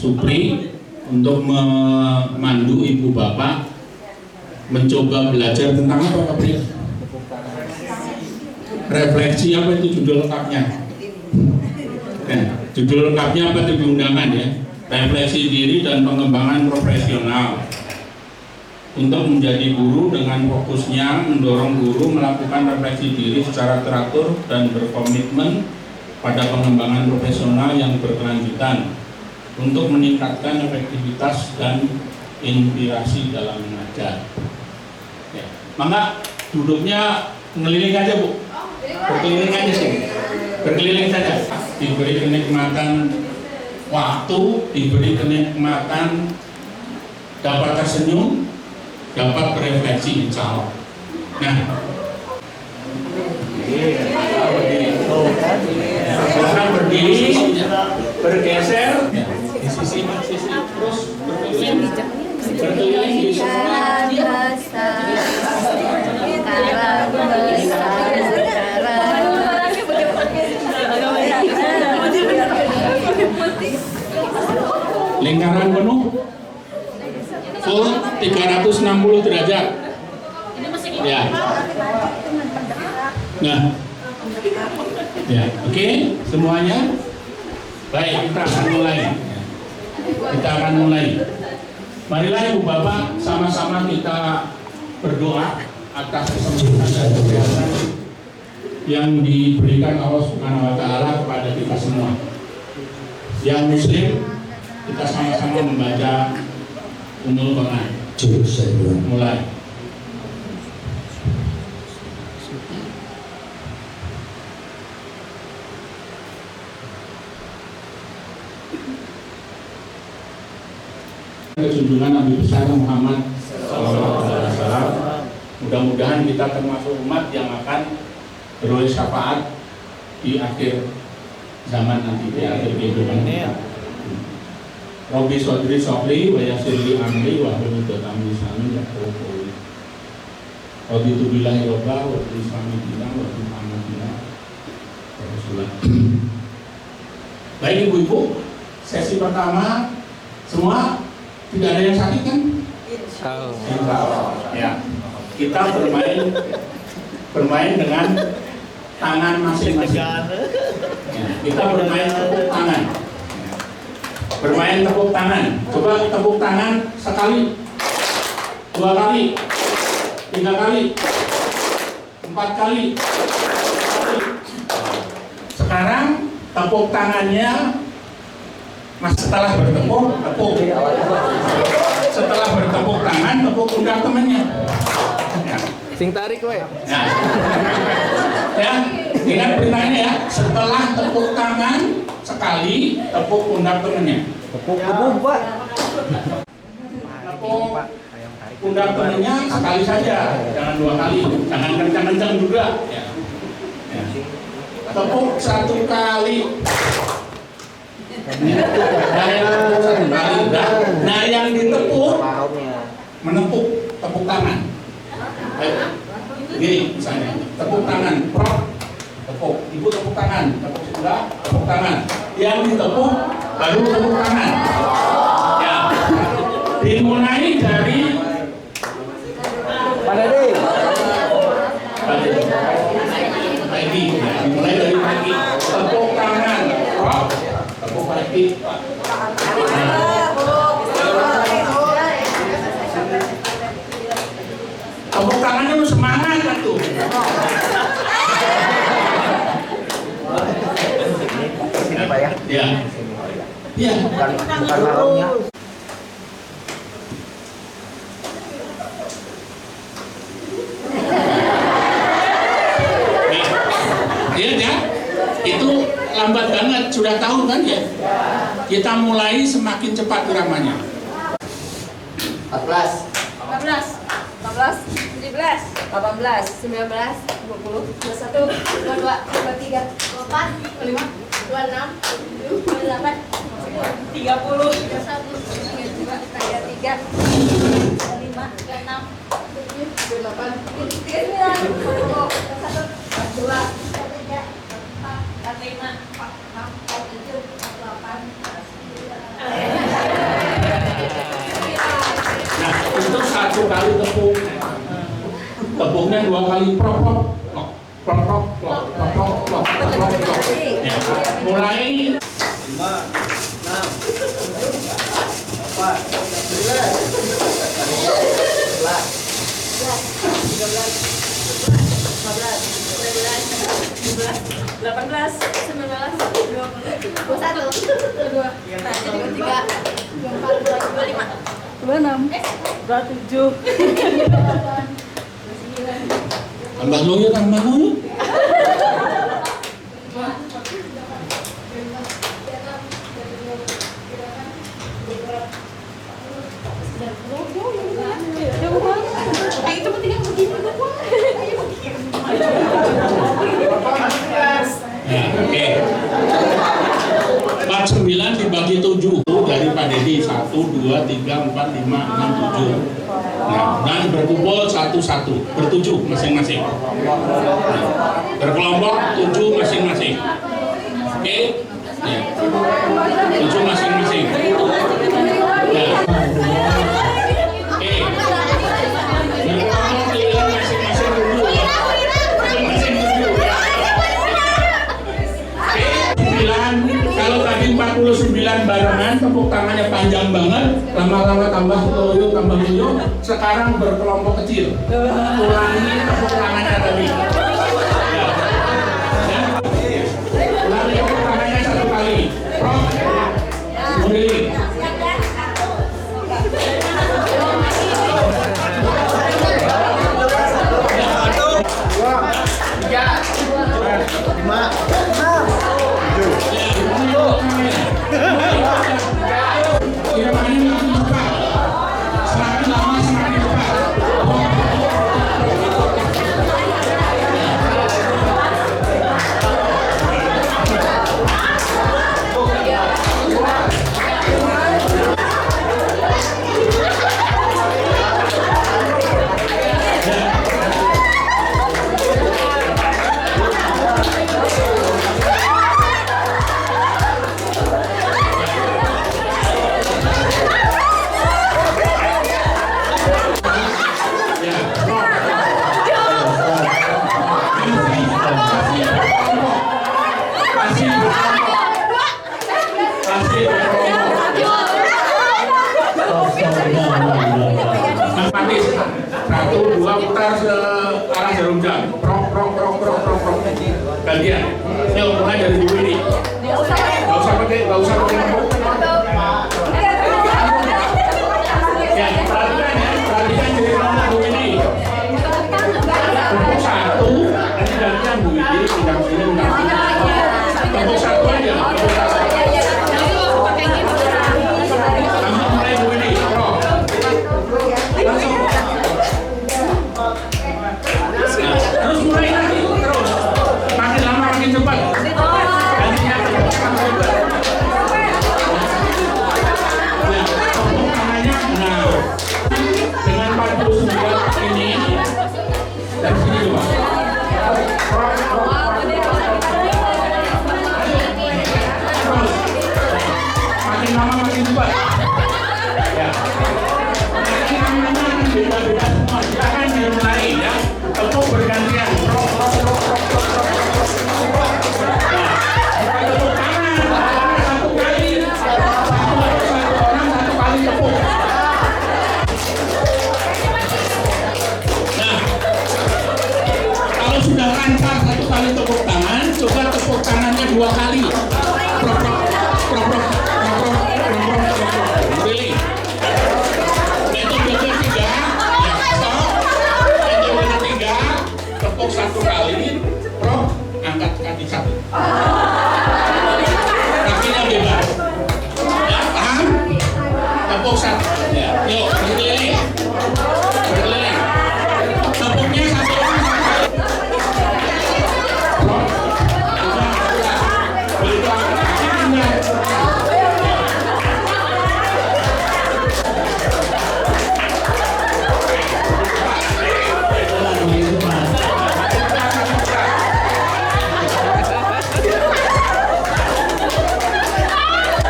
Supri untuk memandu ibu bapak mencoba belajar tentang apa Pak Pri? Refleksi apa itu judul lengkapnya? Judul lengkapnya apa itu di undangan ya? Refleksi diri dan pengembangan profesional. Untuk menjadi guru dengan fokusnya mendorong guru melakukan refleksi diri secara teratur dan berkomitmen pada pengembangan profesional yang berkelanjutan untuk meningkatkan efektivitas dan inspirasi dalam mengajar. Ya. Maka duduknya ngeliling aja Bu, berkeliling aja sih, berkeliling saja. Diberi kenikmatan waktu, diberi kenikmatan dapat tersenyum, dapat berefleksi insya Allah. Nah, silakan berdiri, bergeser, sisi terus berkeliling di semua. Lingkaran penuh full 360 derajat. Ya. Nah. Ya, oke, semuanya. Baik, kita akan mulai. Marilah Ibu Bapak sama-sama kita berdoa atas kesembuhan dan kesehatan yang diberikan Allah Subhanahu wa taala kepada kita semua. Yang muslim, kita sama-sama membaca Ummul Quran. Mulai. Junjungan Nabi besar Muhammad SAW. Mudah-mudahan kita termasuk umat yang akan beroleh syafaat di akhir zaman nanti, di akhir kehidupan kita. Robbi sodri sofli wa yassirli amri wa hlul 'uqdatam min lisani yafqahu qawli. Raditu billahi robba wa bil islami dinan wa bi Muhammadin rasulullah. Baik Ibu-ibu, sesi pertama semua tidak ada yang sakit kan? Insya Allah. Ya. Kita bermain dengan tangan masing-masing. Ya. Kita bermain tepuk tangan. Bermain tepuk tangan. Coba tepuk tangan sekali, 2 kali, 3 kali, 4 kali. Sekarang tepuk tangannya setelah bertepuk, tepuk. Setelah bertepuk tangan, tepuk pundak temannya. Ya. Sing tarik kowe. Ya, ingat perintahnya ya. Setelah tepuk tangan sekali, tepuk pundak temannya. Tepuk Pak. Tepuk pundak temannya sekali saja, jangan 2 kali. Jangan kencang-kencang juga. Ya. Ya. Tepuk 1 kali. Nah, yang ditepuk menepuk tepuk tangan. Gini misalnya, tepuk tangan, tepuk, ibu tepuk tangan, tepuk sebelah, tepuk tangan. Yang ditepuk baru tepuk tangan. Ya, dimulai dari pagi, ya, dimulai dari pagi, tepuk tangan, tepuk pagi. Tepuk tangannya lu semangat kan tuh. Sini Pak ya. Iya. Iya. Bukan malamnya. Iya ya. Itu lambat banget, sudah tahu kan ya? Kita mulai semakin cepat iramanya. 14, 17, 18, 19, 20, 21, 22, 23, 24, 25, 26, 27, 28, 30, 31, 32, 33, 35, 36, 37, 38, 39, 40, 41, 42, 43, 44, 45, 46, 47, 48, Nah, untuk 1 kali tepung. Tepungnya 2 kali prok. Ya, mulai 5, 6, 4, 18, 19, 20, 21, 22, nah, jadi 23, 24, 25, 26, 27, tambah lo yuk. itu penting yang begini Nah, oke. 49 dibagi 7 dari Pak Dedi. 1, 2, 3, 4, 5, 6, 7. Nah, dan berkumpul 1-1, bertujuh masing-masing. Nah, berkelompok 7 masing-masing. Oke? Ya. 7 masing-masing. Nah. Oke. Berkelompok kalian masing-masing dulu. Masing-masing dulu. Oke, 9. Kalau tadi 49 barengan, tepuk tangannya panjang banget, lama-lama tambah loyo. Sekarang berkelompok kecil. Ulangi tepuk tangannya tadi. Ya. Ya. Ulangi tepuk tangannya 1 kali. Prok. Kembali. 1, 2 putar ke arah jarum jam. Prok. Gantian. Yuk mulai dari dulu ini. Gak usah pakai ngomong. Ya, perhatikan jadi nomor Bu ini. Tepuk 1, nanti gantian Bu ini, pindah sini. Tepuk 1 aja. Langsung mulai Bu ini. Prok. Langsung. Terus mulai lagi, terus makin lama makin cepat. Gantinya cepat. Ya, tepuk tangannya. Nah, dengan 49 ini dari sini coba. Terus makin lama makin cepat. Ya. Nanti namanya beda-beda semua. Silakan dimulai ya. Tepuk bergantian. Tepuk tangan. Satu kali. Satu orang 1 kali tepuk. Nah, kalau sudah lancar 1 kali tepuk tangan, coba tepuk tangannya 2 kali. Pilih. Metode ketiga, metode ketiga, tepuk 1 kali, prok, angkat kaki 1. Kakinya bebas. Ya, paham? Tepuk 1. Ya, yuk, berkeliling. Berkeliling. Tepuknya 1 orang 1 kali. Prok. Sudah.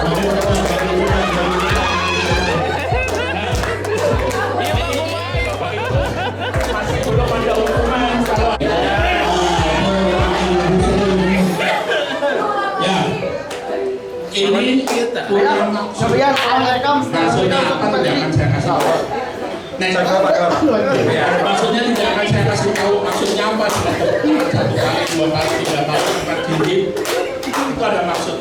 Begitu angkat kaki pindah. kurang maksud. Sofian, Assalamualaikum. Maksudnya apa tidak akan saya kasih tahu. Maksudnya tidak akan saya kasih tahu maksudnya apa. 1 kali, 2 kali, 3 kali, 4 kali. Itu ada maksud.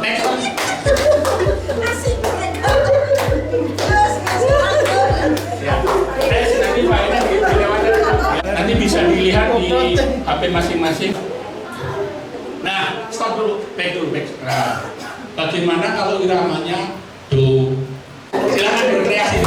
Next. Ya. Nanti failnya dilewatkan. Nanti bisa dilihat di HP masing-masing. Nah, stop dulu, back. Nah, bagaimana kalau iramanya do? Silakan berkreasi.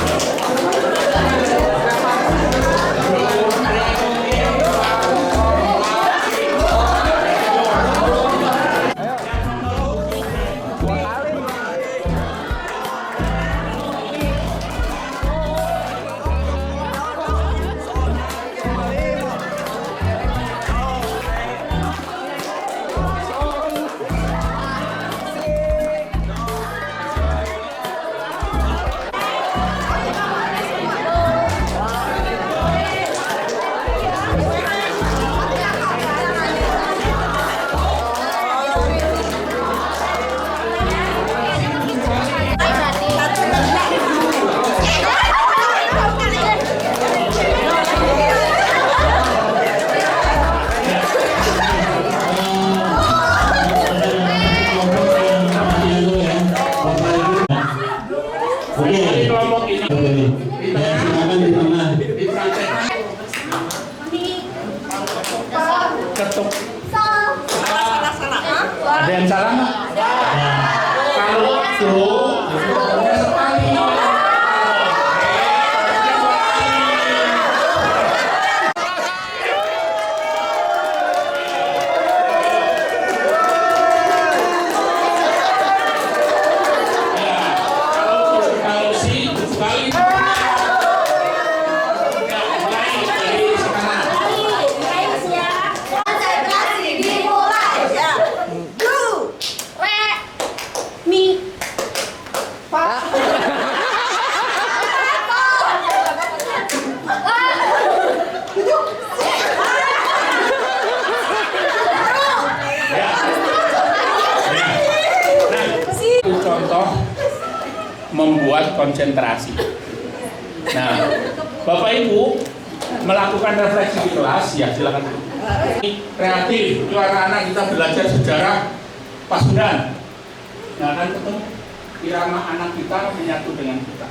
Kelompok ini silakan di tengah. Ketuk. Ada yang salah nggak? Kalau do sekali. Contoh membuat konsentrasi. Nah, Bapak Ibu melakukan refleksi di kelas, ya silakan. Kreatif, itu anak-anak kita belajar sejarah Pasundan. Nah, kan ketemu irama anak kita menyatu dengan kita.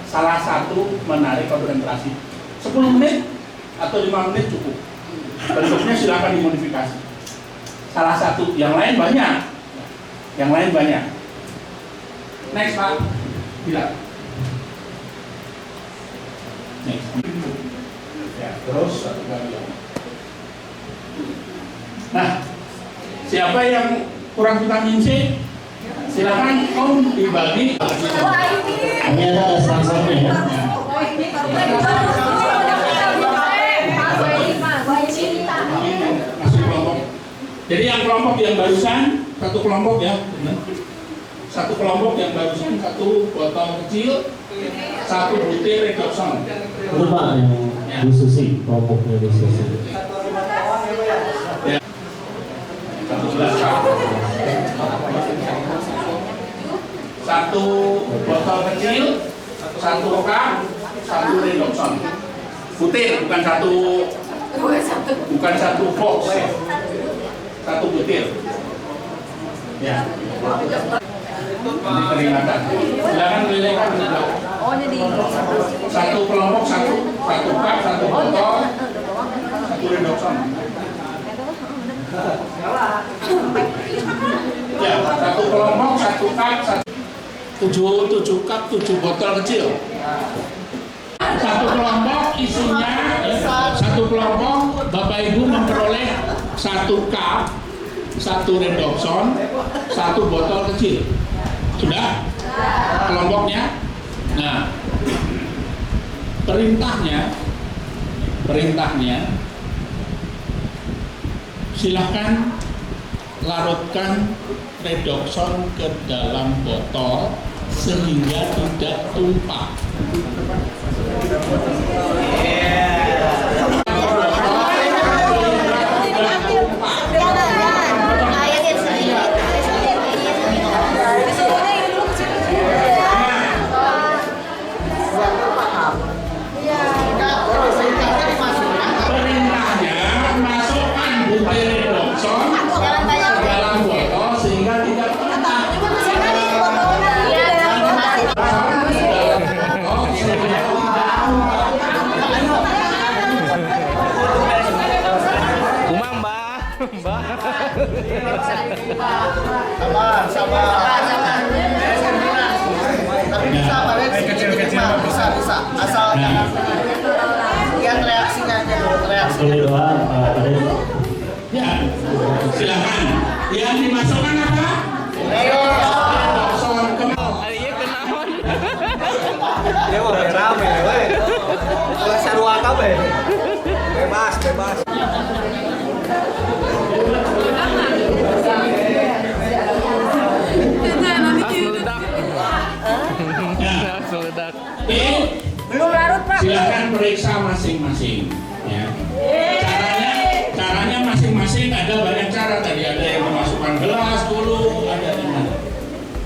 Salah satu menarik konsentrasi. 10 menit atau 5 menit cukup. Bentuknya silakan dimodifikasi. Salah satu, yang lain banyak. Next, Pak. Bila. Next. Ya, terus satu kali. Nah, siapa yang kurang vitamin C? Silakan Om dibagi. Ini ada sponsornya ya. Jadi yang kelompok yang barusan, satu kelompok ya, satu kelompok yang barusan, satu botol kecil, satu butir redoxon. Itu Pak yang Bu Susi, kelompoknya Bu Susi. Ya. Satu gelas satu botol kecil, satu cup, satu redoxon. Butir, bukan satu box. Satu butir. Ya. Ini peringatan. Silakan kelilingkan. Oh, jadi Satu kelompok satu cup, satu botol, satu redoxon. Ya, satu kelompok satu cup, tujuh cup, 7 botol kecil. Satu kelompok isinya, satu kelompok Bapak Ibu memperoleh 1 cup, 1 redoxon, 1 botol kecil. Sudah? Kelompoknya? Nah, perintahnya silahkan larutkan redoxon ke dalam botol sehingga tidak tumpah. Sabar, sabar. Tapi bisa, Pak. Kecil-kecil bisa. Asal lihat reaksinya aja dulu, reaksi. Boleh doa, Pak Ade. Ya, silakan. Yang dimasukkan apa? Ayo. Dia mau rame, weh. Kalau sarua kabeh. Bebas. Belum larut, Pak. Silakan periksa masing-masing. Ya. Caranya masing-masing ada banyak cara tadi. Ada yang memasukkan gelas dulu, ada yang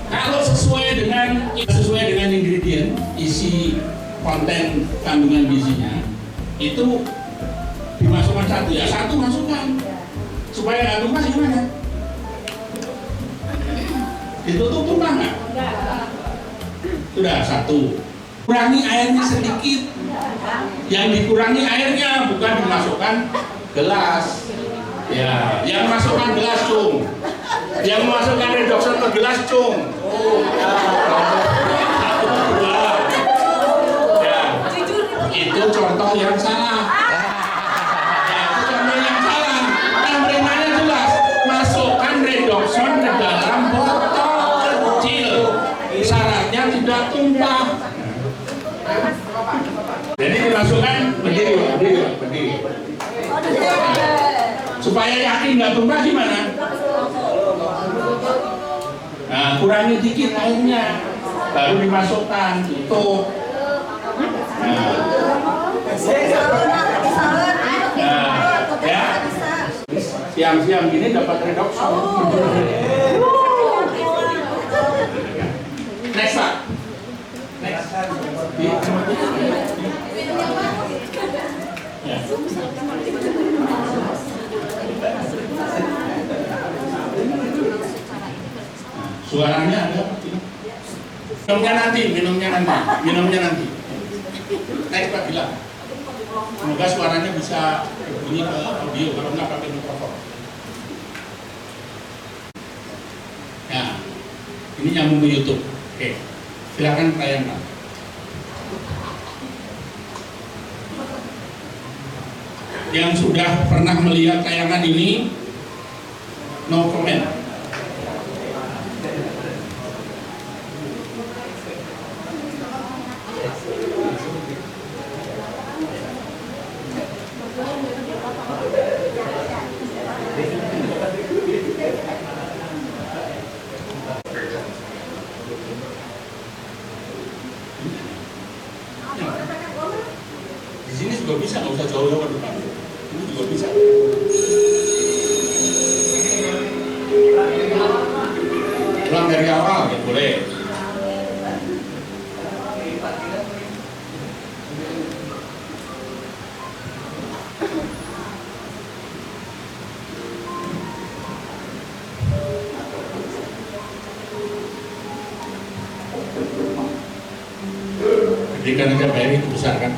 kalau sesuai dengan ingredient, isi konten kandungan gizinya itu dimasukkan satu ya, satu masukkan supaya nggak tumpah gimana? Ditutup tumpah nggak? Sudah satu. Kurangi airnya sedikit. Yang dikurangi airnya bukan dimasukkan gelas. Ya, yang masukkan gelas cung. Yang memasukkan redoxon ke gelas cung. Ya, itu contoh yang salah. Ya, itu contoh yang salah. Temperamennya jelas. Masukkan redoxon ke dalam botol kecil. Syaratnya tidak tumpah. Jadi dimasukkan berdiri. Supaya yakin nggak tumpah gimana? Nah, kurangi dikit airnya, baru dimasukkan, tutup. Nah, ya, siang-siang gini dapat redoxon. Next, Pak. Next. Ya. Suaranya ada apa? Minumnya nanti. Next, Pak, bilang. Semoga suaranya bisa berbunyi ke audio, kalau nggak pakai mikrofon. Ya, ini nyambung ke YouTube. Oke, silakan tayangkan. Yang sudah pernah melihat tayangan ini, no comment. Di sini juga bisa, nggak usah jauh-jauh ke depan. Ini juga bisa. Ulang dari awal, ya boleh. Jadikan aja Pak Eri itu besar kan?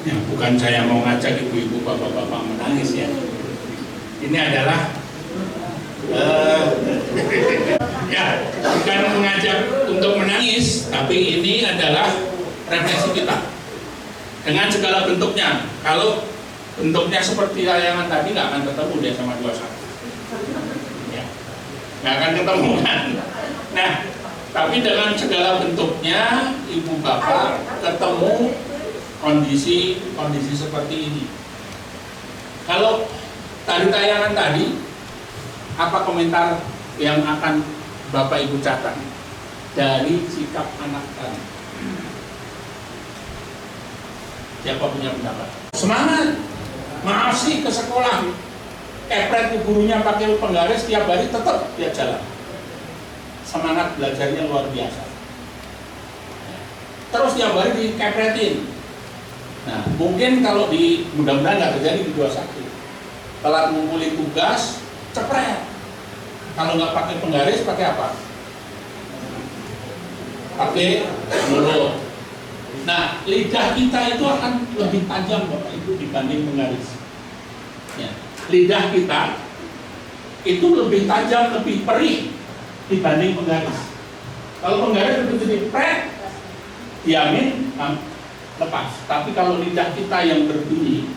Ya, bukan saya mau ngajak ibu-ibu bapak-bapak menangis ya. Ini adalah ya, bukan mengajak untuk menangis, tapi ini adalah refleksi kita dengan segala bentuknya. Kalau bentuknya seperti layangan tadi nggak akan ketemu dia sama 21 ya, nggak akan ketemu kan. Nah, tapi dengan segala bentuknya ibu bapak ketemu kondisi seperti ini. Kalau tadi tayangan tadi, apa komentar yang akan bapak ibu catat dari sikap anak tadi? Siapa punya pendapat? Semangat, maaf sih ke sekolah, kepret gurunya pakai penggaris tiap hari tetap dia jalan. Semangat belajarnya luar biasa. Terus tiap hari dikepretin. Nah, mungkin kalau mudah-mudahan nggak terjadi di 21. Telat ngumpulin tugas, cepret. Kalau nggak pakai penggaris, pakai apa? Pakai mulut. Nah, lidah kita itu akan lebih tajam Bapak Ibu dibanding penggaris. Ya. Lidah kita itu lebih tajam, lebih perih dibanding penggaris. Kalau penggaris begitu dipret, diamin, lepas. Tapi kalau lidah kita yang berbunyi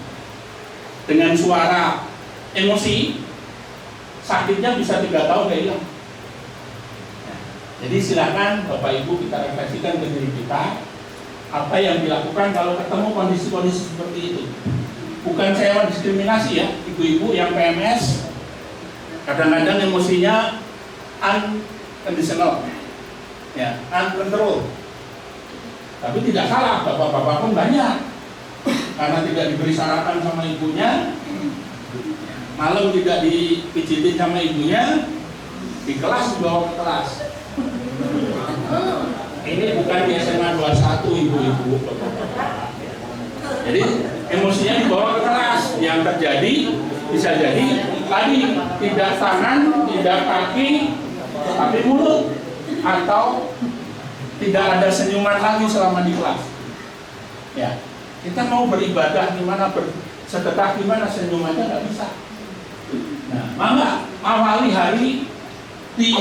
dengan suara emosi, sakitnya bisa 3 tahun gak hilang. Jadi silakan Bapak Ibu kita refleksikan ke diri kita, apa yang dilakukan kalau ketemu kondisi-kondisi seperti itu. Bukan saya diskriminasi ya, ibu-ibu yang PMS kadang-kadang emosinya unconditional, ya, uncontrolled. Tapi tidak salah, bapak-bapak pun banyak. Karena tidak diberi sarapan sama ibunya, malam tidak dipijitin sama ibunya, di kelas dibawa ke kelas. Ini bukan di SMA 21 ibu-ibu. Jadi emosinya dibawa ke kelas. Yang terjadi bisa jadi tadi tidak tangan, tidak kaki, tapi mulut, atau tidak ada senyuman lagi selama di kelas. Ya, kita mau beribadah gimana, bersedekah gimana, senyumannya nggak bisa. Nah, maka awali hari di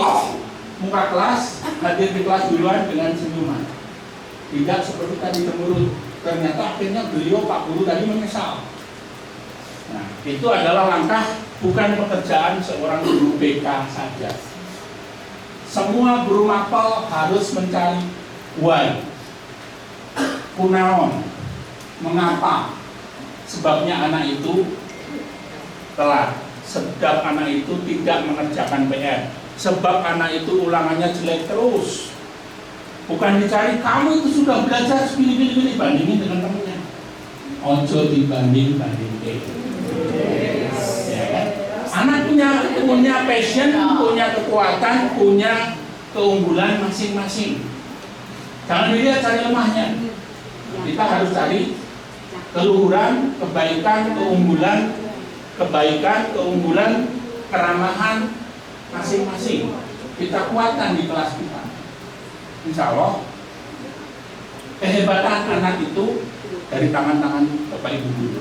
muka kelas, hadir di kelas duluan dengan senyuman. Tidak seperti tadi temurun. Ternyata akhirnya beliau Pak Guru tadi menyesal. Nah, itu adalah langkah, bukan pekerjaan seorang guru BK saja. Semua guru mapel harus mencari why, kunaon, mengapa, sebabnya anak itu telat, sebab anak itu tidak mengerjakan PR, sebab anak itu ulangannya jelek terus. Bukan dicari kamu itu sudah belajar segini-gini bandingin dengan temennya. ojo dibanding-bandingke. Ya kan? Anak punya passion, punya kekuatan, punya keunggulan masing-masing. Jangan dilihat cari lemahnya. Kita harus cari keluhuran, kebaikan, keunggulan, keramahan masing-masing. Kita kuatkan di kelas kita. Insya Allah kehebatan anak itu dari tangan-tangan Bapak Ibu guru.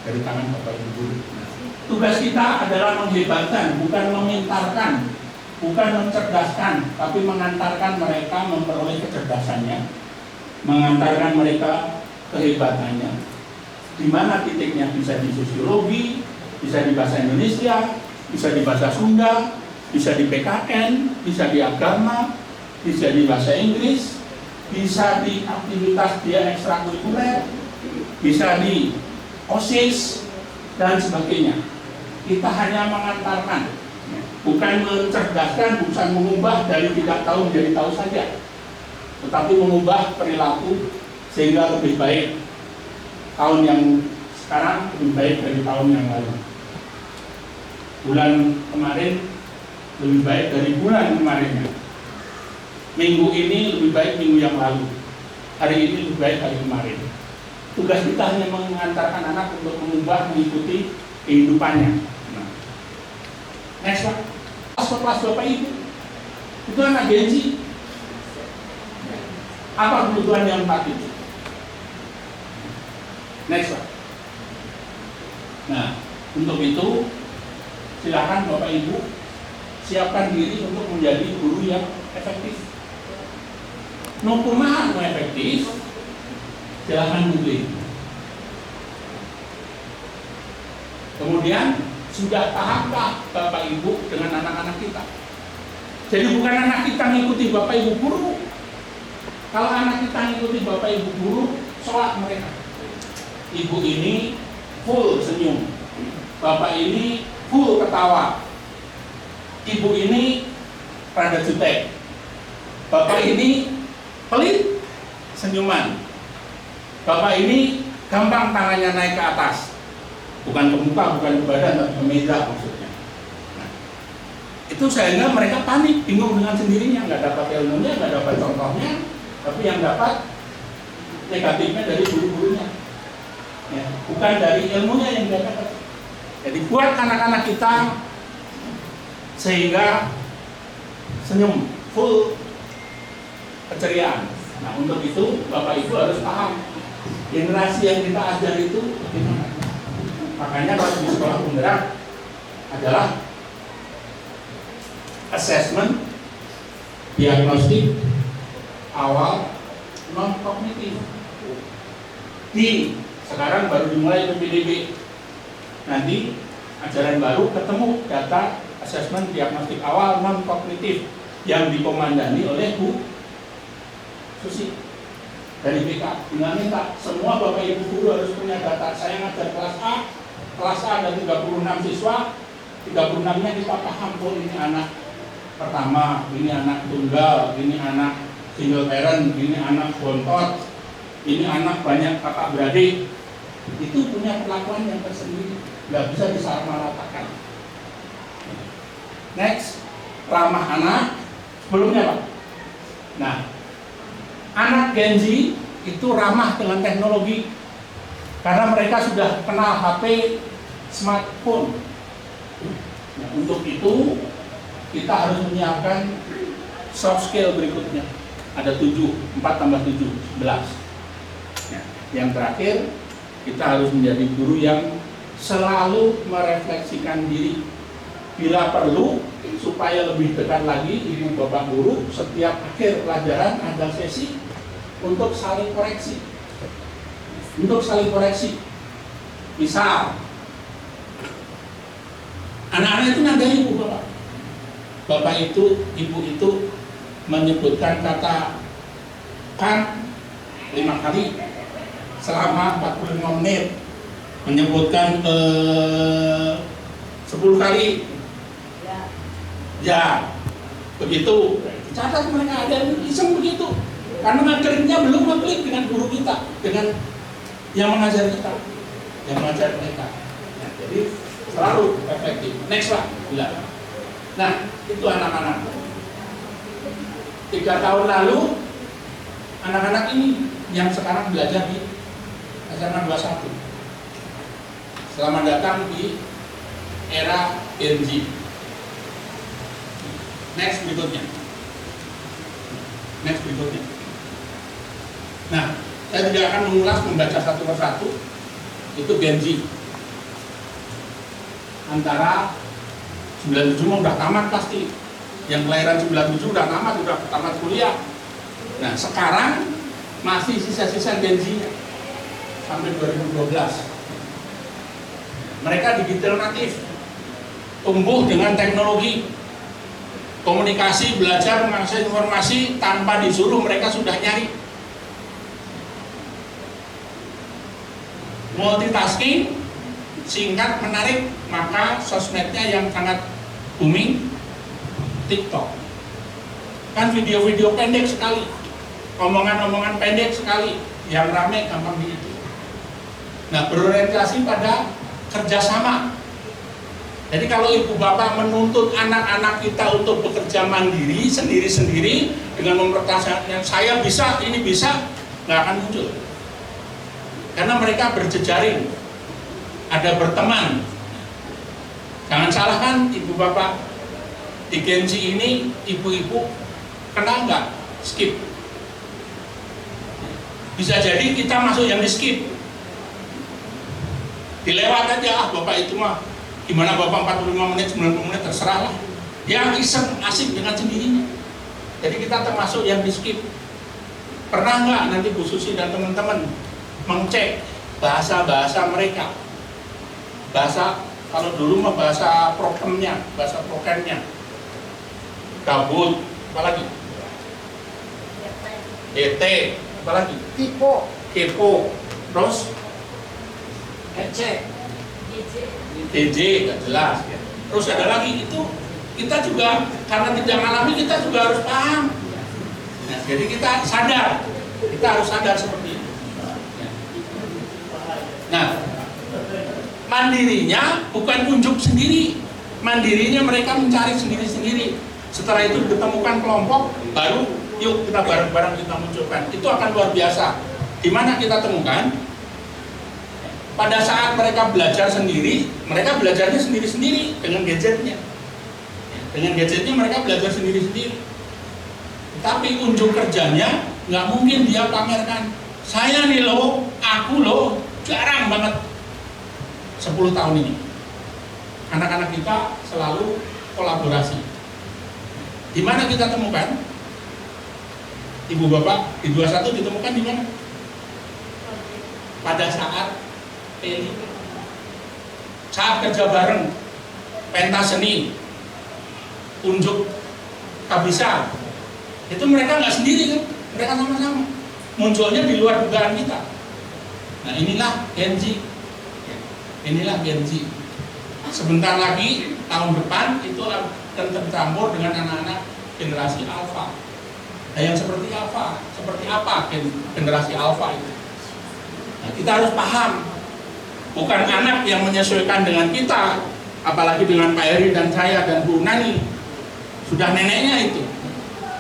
Dari tangan Bapak Ibu guru. Tugas kita adalah menghebatkan, bukan memintarkan, bukan mencerdaskan, tapi mengantarkan mereka memperoleh kecerdasannya, mengantarkan mereka kehebatannya. Di mana titiknya bisa di sosiologi, bisa di bahasa Indonesia, bisa di bahasa Sunda, bisa di PKN, bisa di agama, bisa di bahasa Inggris, bisa di aktivitas dia ekstrakurikuler, bisa di OSIS dan sebagainya. Kita hanya mengantarkan, bukan mencerdaskan, bukan mengubah dari tidak tahu menjadi tahu saja, tetapi mengubah perilaku sehingga lebih baik tahun yang sekarang lebih baik dari tahun yang lalu. Bulan kemarin lebih baik dari bulan kemarinnya. Minggu ini lebih baik minggu yang lalu. Hari ini lebih baik hari kemarin. Tugas kita hanya mengantarkan anak untuk mengubah, mengikuti kehidupannya. Nah. Next Pak. Kelas Bapak Ibu. Itu anak Genji. Apa kebutuhan yang empat itu? Next Pak. Nah, untuk itu silakan Bapak Ibu siapkan diri untuk menjadi guru yang efektif. Nukumaha efektif, silakan googling. Kemudian sudah pahamkah Bapak Ibu dengan anak-anak kita? Jadi bukan anak kita ngikuti Bapak Ibu guru. Kalau anak kita ngikuti Bapak Ibu guru, sholat mereka. Ibu ini full senyum, Bapak ini full ketawa, Ibu ini rada jutek, Bapak ini pelit senyuman, Bapak ini gampang tangannya naik ke atas, bukan ke muka, bukan ke badan, tapi ke meja maksudnya. Nah, itu sehingga mereka panik, bingung dengan sendirinya, nggak dapat ilmunya, nggak dapat contohnya, tapi yang dapat negatifnya dari guru-gurunya. Ya, bukan dari ilmunya yang dia dapat. Jadi buat anak-anak kita sehingga senyum, full keceriaan. Nah, untuk itu Bapak Ibu harus paham generasi yang kita ajar itu bagaimana. Makanya kalau di sekolah penggerak adalah assessment, diagnostik awal, non kognitif. Sekarang baru dimulai PPDB. Nanti ajaran baru ketemu data asesmen diagnostik awal non kognitif yang dikomandani oleh Bu Susi dari BK. Dengan minta semua Bapak Ibu guru harus punya data. Saya ngajar kelas A ada 36 siswa, 36-nya kita paham, oh ini anak pertama, ini anak tunggal, ini anak single parent, ini anak bontot, ini anak banyak kakak beradik. Itu punya perlakuan yang tersendiri, nggak bisa disamaratakan. Next, ramah anak. Sebelumnya Pak. Nah, anak Genji itu ramah dengan teknologi karena mereka sudah kenal HP, smartphone. Nah, untuk itu kita harus menyiapkan soft skill berikutnya. Ada 7, 4 tambah 7, 11. Nah, yang terakhir, kita harus menjadi guru yang selalu merefleksikan diri. Bila perlu, supaya lebih dekat lagi Ibu Bapak guru, setiap akhir pelajaran ada sesi untuk saling koreksi. Misal, anak-anak itu nada Ibu Bapak. Bapak itu, Ibu itu menyebutkan kata kan 5 kali selama 45 menit, menyebutkan 10 kali ya begitu. Catat mereka ada iseng begitu karena ngajarinnya belum ngeklik dengan guru kita, dengan yang mengajar kita, yang mengajar mereka. Nah, jadi selalu efektif. Next lah, bila. Nah, itu anak-anak. 3 tahun lalu, anak-anak ini yang sekarang belajar di SMA 21. Selamat datang di era Gen Z. Next berikutnya. Nah, saya tidak akan mengulas membaca satu persatu. Itu Gen Z. Antara 97 udah tamat pasti. Yang kelahiran 97 udah tamat kuliah. Nah, sekarang masih sisa-sisa Gen Z-nya sampai 2012. Mereka digital natif, tumbuh dengan teknologi, komunikasi, belajar, mengakses informasi tanpa disuruh, mereka sudah nyari. Multitasking, singkat, menarik, maka sosmednya yang sangat booming, TikTok. Kan video-video pendek sekali, omongan-omongan pendek sekali, yang rame gampang di itu. Nah, berorientasi pada kerjasama. Jadi kalau ibu bapak menuntut anak-anak kita untuk bekerja mandiri, sendiri-sendiri, dengan mempertahankan saya bisa, ini bisa, nggak akan muncul. Karena mereka berjejaring, ada berteman. Jangan salahkan ibu bapak di Gen Z ini, ibu-ibu kenal nggak skip? Bisa jadi kita masuk yang di skip, dilewat aja, bapak itu mah gimana bapak 45 menit, 90 menit terserah lah. Yang iseng, asik dengan sendirinya. Jadi kita termasuk yang di skip. Pernah nggak nanti Bu Susi dan teman-teman mengcek bahasa-bahasa mereka? Bahasa, kalau dulu mah bahasa programnya, gabut, apalagi? DT, apalagi? Kepo, terus? DJ, nggak jelas ya. Terus ada lagi itu, kita juga karena tidak mengalami, kita juga harus paham. Nah, jadi kita harus sadar seperti itu. Nah, mandirinya bukan unjuk sendiri, mandirinya mereka mencari sendiri-sendiri. Setelah itu ditemukan kelompok, baru yuk kita bareng-bareng kita munculkan. Itu akan luar biasa. Di mana kita temukan? Pada saat mereka belajar sendiri, mereka belajarnya sendiri-sendiri dengan gadgetnya. Dengan gadgetnya mereka belajar sendiri-sendiri. Tapi unjuk kerjanya nggak mungkin dia pamerkan. Saya nih loh, aku loh, jarang banget 10 tahun ini. Anak-anak kita selalu kolaborasi. Di mana kita temukan? Ibu bapak di 21 ditemukan di mana? Pada saat saat kerja bareng, pentas seni, unjuk kabisa, itu mereka nggak sendiri kan, mereka sama-sama munculnya di luar dugaan kita. Nah, inilah Gen Z, sebentar lagi tahun depan itu akan tercampur dengan anak-anak generasi Alpha. Nah, yang seperti Alpha, seperti apa generasi Alpha itu? Nah, kita harus paham. Bukan anak yang menyesuaikan dengan kita, apalagi dengan Pak Heri dan saya dan Bu Nani. Sudah neneknya itu,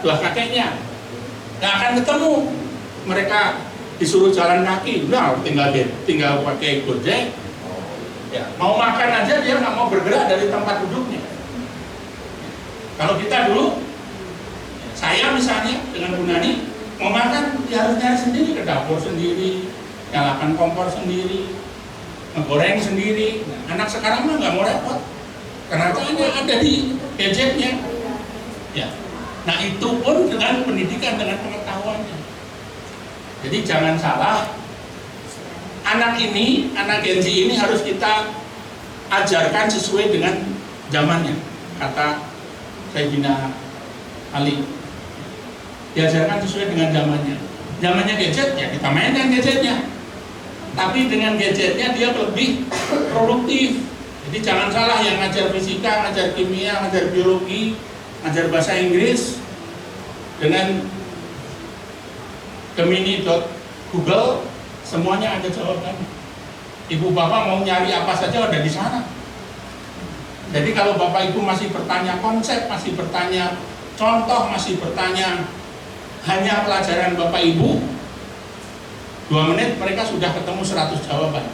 sudah kakeknya. Nggak akan ketemu. Mereka disuruh jalan kaki, nah tinggal pakai Gojek. Ya, mau makan aja dia nggak mau bergerak dari tempat duduknya. Kalau kita dulu, saya misalnya dengan Bu Nani, mau makan dia harus nyari sendiri, ke dapur sendiri, nyalakan kompor sendiri, ngegoreng sendiri. Nah, anak sekarang mah nggak mau repot, karena ada di gadgetnya. Ya. Nah, itu pun dengan pendidikan, dengan pengetahuannya. Jadi jangan salah, anak Gen Z ini harus kita ajarkan sesuai dengan zamannya. Kata Sayyidina Ali, diajarkan sesuai dengan zamannya. Zamannya gadget, ya kita mainkan gadgetnya. Tapi dengan gadgetnya dia lebih produktif. Jadi jangan salah, yang ngajar fisika, ngajar kimia, ngajar biologi, ngajar bahasa Inggris dengan Gemini.Google Semuanya ada jawabannya. Ibu bapak mau nyari apa saja ada di sana. Jadi kalau bapak ibu masih bertanya konsep, masih bertanya contoh, masih bertanya hanya pelajaran bapak ibu, 2 menit mereka sudah ketemu 100 jawaban.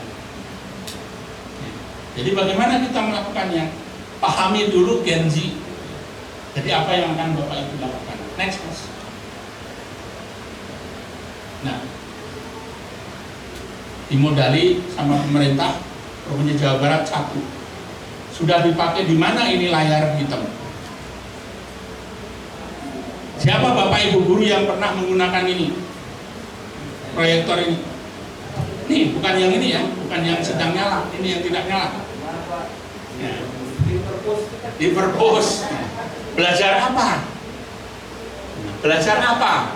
Jadi bagaimana kita melakukannya? Pahami dulu Gen Z. Jadi apa yang akan bapak ibu lakukan? Next, Mas. Nah, dimodali sama pemerintah Provinsi Jawa Barat 1. Sudah dipakai di mana ini layar hitam? Siapa bapak ibu guru yang pernah menggunakan ini? Proyektor ini. Nih, bukan yang ini ya, bukan yang sedang nyala, ini yang tidak nyala. Ya. Di perpus. Belajar apa? Belajar apa?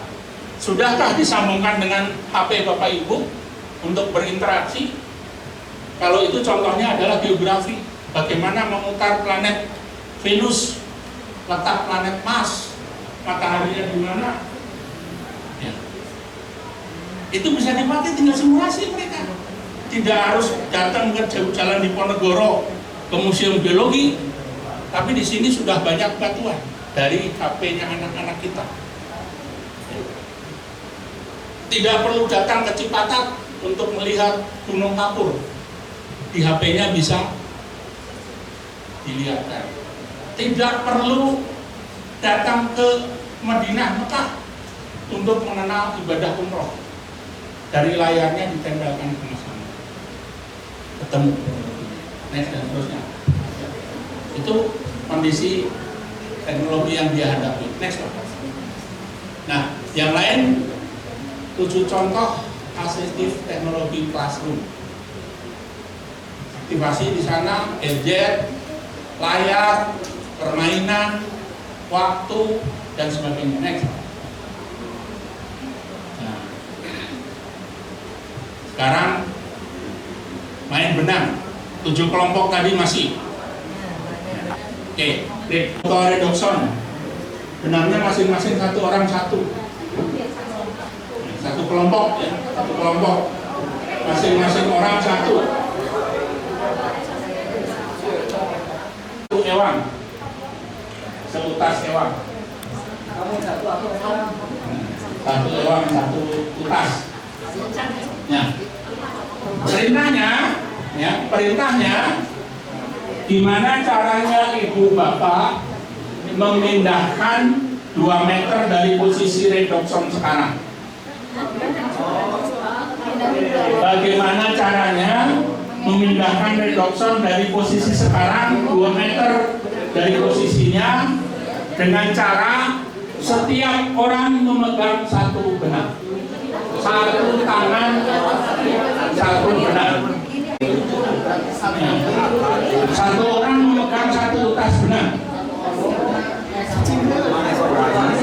Sudahkah disambungkan dengan HP bapak ibu untuk berinteraksi? Kalau itu contohnya adalah geografi. Bagaimana memutar planet Venus, letak planet Mars, mataharinya di mana? Ya. Itu bisa dipakai, tinggal simulasi mereka. Tidak harus datang ke jalan di Ponegoro ke Museum Geologi, tapi di sini sudah banyak batuan dari HP-nya anak-anak kita. Tidak perlu datang ke Cipatat untuk melihat Gunung Kapur, di HP-nya bisa dilihatkan. Tidak perlu datang ke Madinah, Mekah untuk mengenal ibadah umroh. Dari layarnya ditempelkan ke sana, ketemu, next dan seterusnya. Itu kondisi teknologi yang dia hadapi. Next, Pak. Nah, yang lain 7 contoh asistif teknologi classroom. Aktivasi di sana, gadget, layar, permainan, waktu, dan sebagainya. Next. Nah, sekarang main benang. 7 kelompok tadi masih. Oke, foto redoxon. Benangnya masing-masing 1 orang 1. Satu kelompok ya, 1 kelompok. Masing-masing orang 1. 1 ewang. Seutas ewang. 1 ewang, 1 utas. Nah, perintahnya gimana caranya ibu bapak memindahkan 2 meter dari posisi redoxon sekarang? Bagaimana caranya memindahkan redoxon dari posisi sekarang 2 meter dari posisinya dengan cara setiap orang memegang 1 benang, 1 tangan, 1 benang. 1 orang memegang 1 utas benang.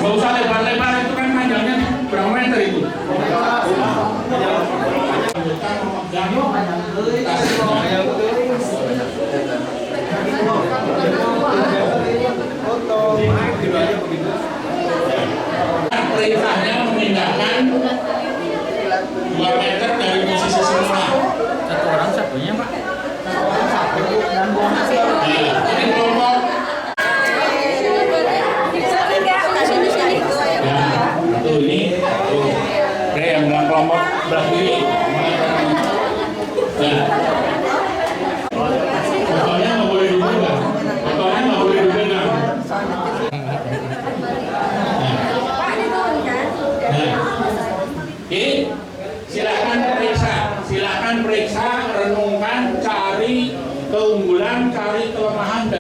Gak usah lebar-lebar, itu kan panjangnya berapa meter itu? Kita memegang utas benang. Perintahnya memindahkan 2 meter dari posisi semula. 1 orang 1-nya, Pak. Ini kelompok. Ini. Oke, yang dalam kelompok sebelah kiri. Nah. Fotonya nggak boleh dipegang. Fotonya nggak boleh dipegang. Oke, silakan periksa, renungkan, cari keunggulan, cari kelemahan.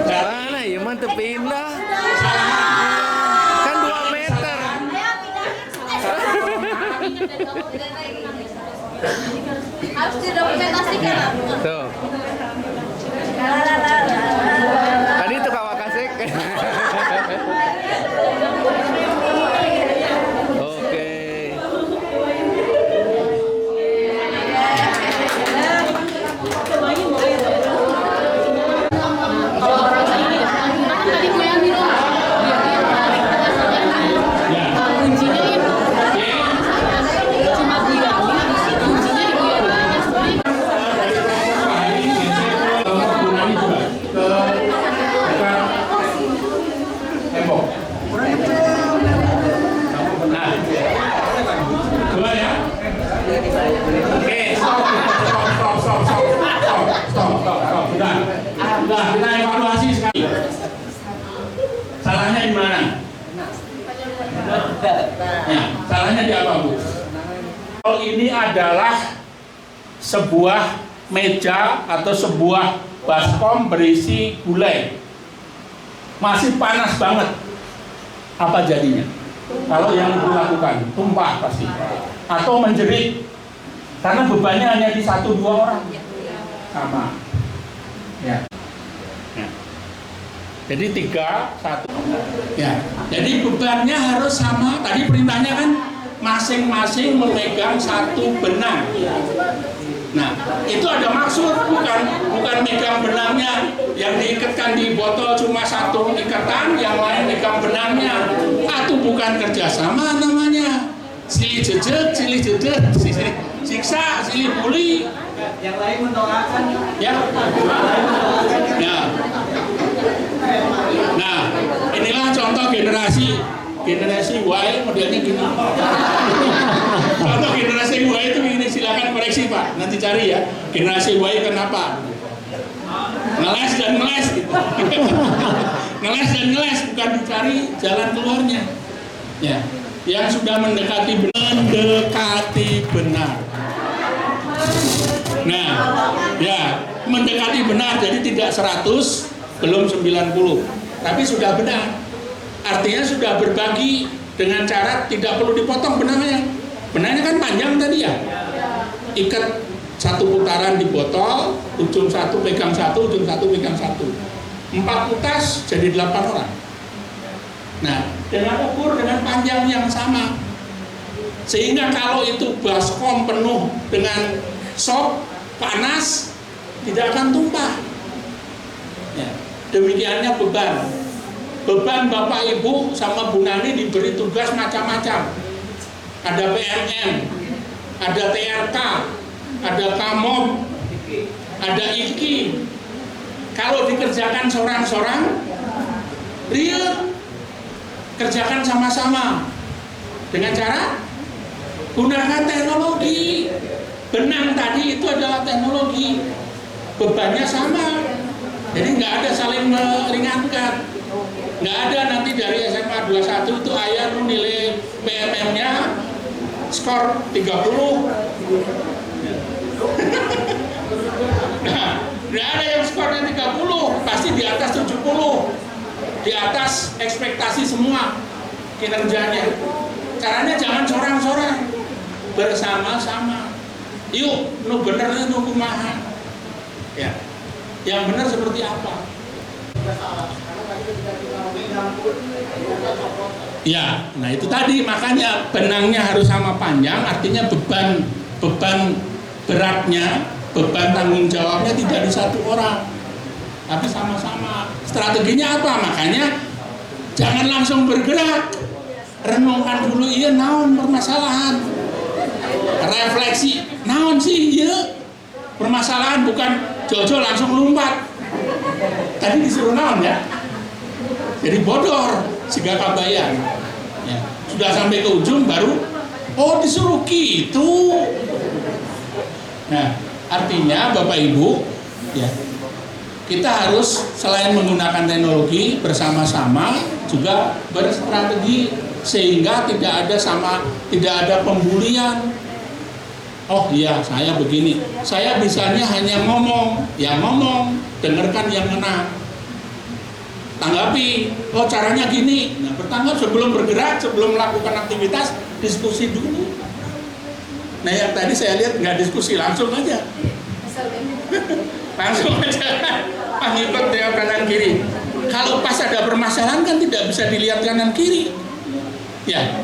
Mana ya mantep pindah. Kan 2 meter. Harus didokumentasikan. Tuh. Tadi itu Kawakasek. Oke. Salahnya di apa, Bu? Kalau ini adalah sebuah meja atau sebuah baskom berisi gulai, masih panas banget, apa jadinya? Kalau yang Ibu lakukan, tumpah pasti, atau menjerit, karena bebannya hanya di 1-2 orang, sama. Ya. Jadi 3, 1. Ya. Jadi bebannya harus sama. Tadi perintahnya kan masing-masing memegang 1 benang. Nah, itu ada maksud, bukan megang benangnya yang diikatkan di botol cuma 1 ikatan, yang lain megang benangnya. Itu bukan kerjasama namanya. Silih jejet, siksa, silih bully. Yang lain mendoakan. Ya. Nah, inilah contoh generasi Y modelnya gini. Contoh generasi Y itu begini, silakan koreksi Pak, nanti cari ya. Generasi Y kenapa? Ngeles dan ngeles gitu. Ngeles dan ngeles, bukan dicari jalan keluarnya. Ya, yang sudah mendekati benar. Nah, ya, mendekati benar, jadi tidak 100, belum 90, tapi sudah benar. Artinya sudah berbagi dengan cara tidak perlu dipotong benangnya. Benangnya kan panjang tadi ya. Ikat 1 putaran di botol, ujung 1 pegang 1, ujung 1 pegang 1. 4 kutas jadi 8 orang. Nah, dengan ukur dengan panjang yang sama. Sehingga kalau itu baskom penuh dengan sop panas, tidak akan tumpah. Ya, demikiannya beban. Beban Bapak Ibu sama Bu Nani diberi tugas macam-macam. Ada PMM, ada TRK, ada KAMOB, ada IKI. Kalau dikerjakan seorang-seorang, real, kerjakan sama-sama. Dengan cara gunakan teknologi. Benang tadi itu adalah teknologi. Bebannya sama. Jadi nggak ada saling meringankan. Nggak ada nanti dari SMA 21 itu ayah nilai PMM-nya skor 30. Nah, nggak ada yang skornya 30, pasti di atas 70. Di atas ekspektasi semua kinerjanya. Caranya jangan sorang-sorang, bersama-sama. Yuk, nu bener nu kumaha. Ya. Yang benar seperti apa? Ya, nah itu tadi makanya benangnya harus sama panjang, artinya beban beratnya, beban tanggung jawabnya tidak di 1 orang, tapi sama-sama. Strateginya apa? Makanya jangan langsung bergerak, renungkan dulu, iya naon permasalahan, refleksi, naon sih iya permasalahan, bukan Jojo langsung lompat. Tadi disuruh naon ya, jadi bodor siga kabayan ya. Sudah sampai ke ujung baru disuruh gitu. Nah, artinya Bapak Ibu ya, kita harus selain menggunakan teknologi bersama-sama juga berstrategi sehingga tidak ada pembulian. Oh iya, saya begini, saya bisanya hanya ngomong, ya ngomong, dengarkan yang kena. Tanggapi, oh caranya gini. Nah, bertanggap sebelum bergerak, sebelum melakukan aktivitas, diskusi dulu. Nah, yang tadi saya lihat nggak diskusi, langsung aja. Langsung aja, pangikut dengan kanan kiri. Kalau pas ada permasalahan kan tidak bisa dilihat kanan kiri. Ya,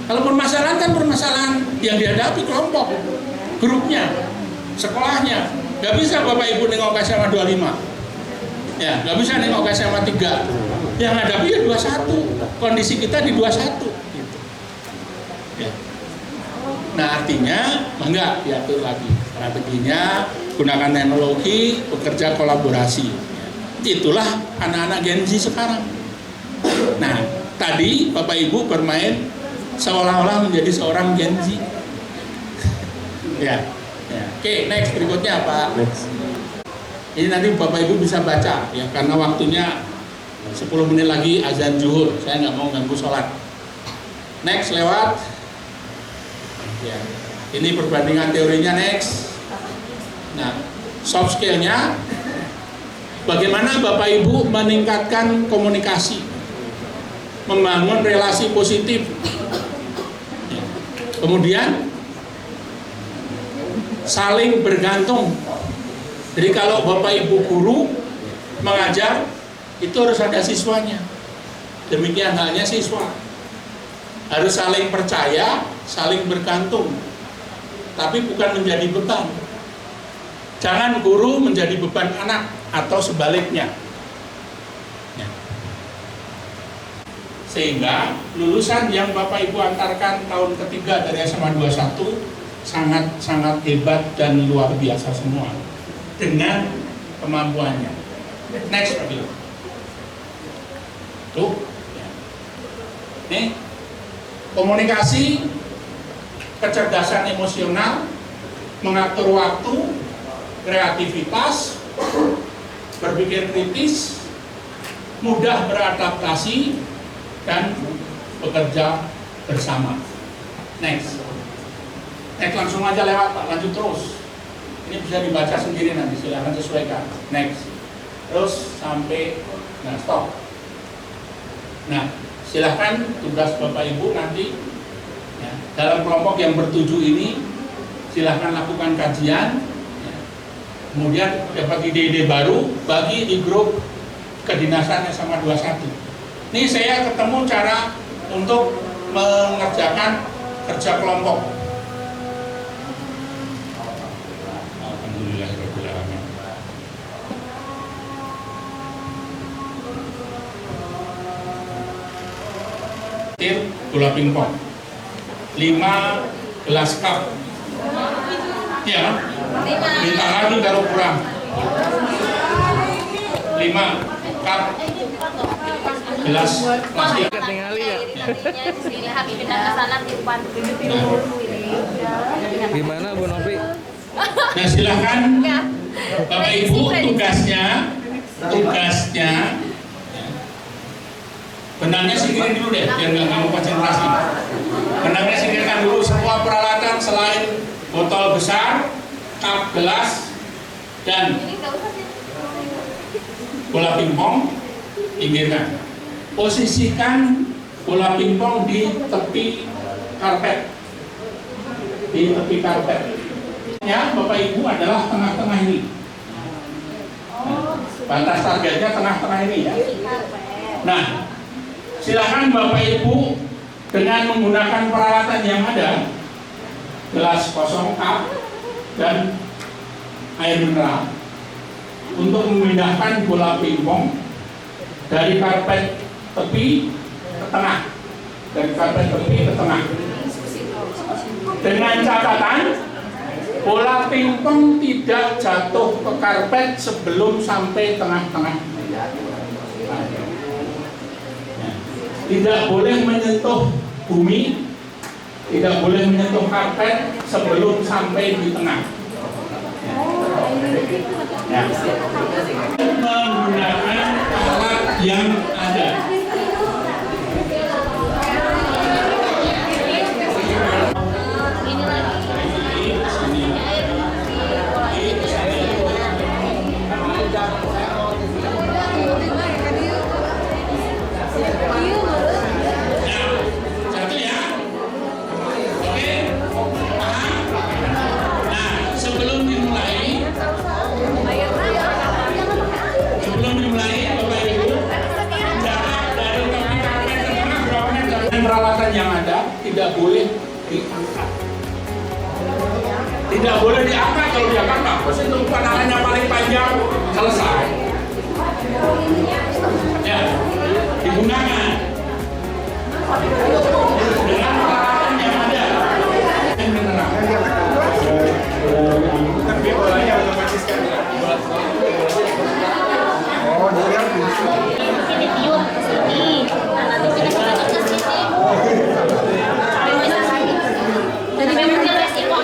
kalau permasalahan kan permasalahan yang dihadapi kelompok, grupnya, sekolahnya. Nggak bisa Bapak Ibu nengok ke SMA 25. Ya, nggak bisa nengok ke SMA 3. Yang hadapi ya 21. Kondisi kita di 21. Gitu. Ya. Nah, artinya enggak diatur lagi. Strateginya gunakan teknologi, bekerja kolaborasi. Itulah anak-anak Gen Z sekarang. Nah, tadi Bapak Ibu bermain seolah-olah menjadi seorang Gen Z. Ya. Oke, next berikutnya Pak. Next. Ini nanti Bapak Ibu bisa baca ya, karena waktunya 10 menit lagi azan zuhur. Saya nggak mau ganggu sholat. Next lewat. Ya. Ini perbandingan teorinya. Next. Nah, soft skill-nya bagaimana Bapak Ibu meningkatkan komunikasi, membangun relasi positif. Ya. Kemudian saling bergantung. Jadi kalau Bapak Ibu guru mengajar, itu harus ada siswanya. Demikian halnya siswa. Harus saling percaya, saling bergantung. Tapi bukan menjadi beban. Jangan guru menjadi beban anak atau sebaliknya. Ya. Sehingga lulusan yang Bapak Ibu antarkan tahun ketiga dari SMA 21 sangat hebat dan luar biasa semua dengan kemampuannya. Next, Pak Bilo. Tuh. Ya. Nih, komunikasi, kecerdasan emosional, mengatur waktu, kreativitas, berpikir kritis, mudah beradaptasi, dan bekerja bersama. Next. Langsung aja lewat Pak, lanjut terus. Ini bisa dibaca sendiri nanti, silahkan sesuaikan. Next. Terus sampai, nah stop. Nah, silahkan tugas Bapak Ibu nanti ya, dalam kelompok yang bertujuh ini silahkan lakukan kajian ya. Kemudian dapat ide-ide baru bagi di grup kedinasan SMA 21. Ini saya ketemu cara untuk mengerjakan kerja kelompok. Alhamdulillahirrahmanirrahim. Bola pingpong 5 gelas cup ya, minta lagi kalau kurang 5 cup gelas plastik. Gimana Bu Novi? Nah silahkan Bapak Ibu tugasnya benangnya singkirin dulu deh biar nggak kamu konsentrasi. Benangnya singkirkan dulu semua peralatan selain botol besar, cup gelas, dan bola pingpong pinggirkan. Posisikan bola pingpong di tepi karpet. Ya, Bapak Ibu adalah tengah-tengah ini. Batas targetnya tengah-tengah ini ya. Nah, silakan Bapak Ibu dengan menggunakan peralatan yang ada, gelas kosong cup dan air mineral, untuk memindahkan bola pingpong dari karpet tepi ke tengah, dengan catatan bola pingpong tidak jatuh ke karpet sebelum sampai tengah-tengah. Tidak boleh menyentuh bumi, tidak boleh menyentuh karpet sebelum sampai di tengah. Ya. Menggunakan alat yang ada. Peralatan yang ada tidak boleh diangkat. Tidak boleh diangkat, kalau diangkat bagus itu pandangannya paling panjang, selesai. Ya, digunakan dengan peralatan yang ada. Tapi bolanya otomatis kan. Oh, jadi Ini tiup ke sini. Nanti kita ke sini. Jadi memang resiko.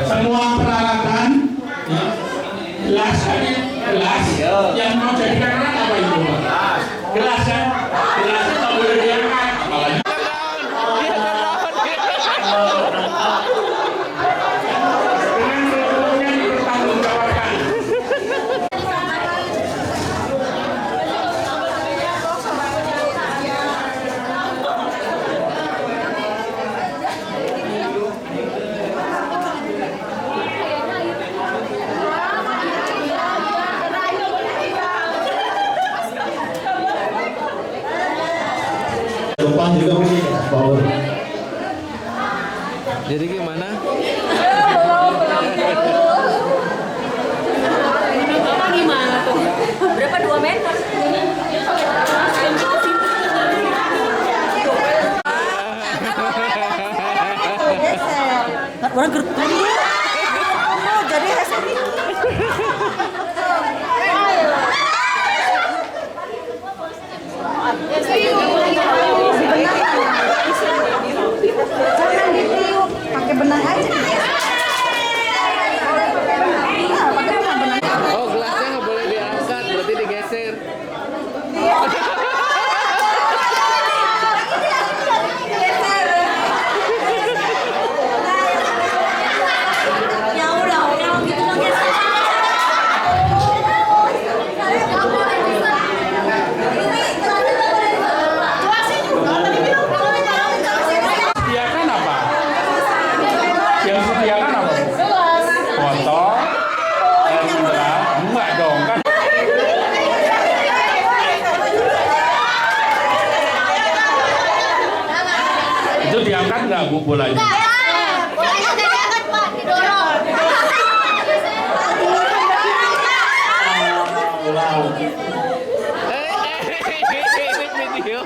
Semua peralatan ya, gelas yang mau jadikan alat apa itu? Gelas kan? Gelasnya tak boleh diangkat. Jadi gimana? Gimana tuh? Berapa 2 meter? Orang gertu. Jadi hasilnya. Jangan ditiup, pakai benang aja. Oh, gelasnya nggak boleh diangkat, berarti digeser. Ya udah, kalau gitu dong geser. Sediakan apa? Yang sediakan apa? Foto, enggak dong kan? Itu diangkat nggak bu bolanya? Bolanya diangkat Pak, didorong. Ini video.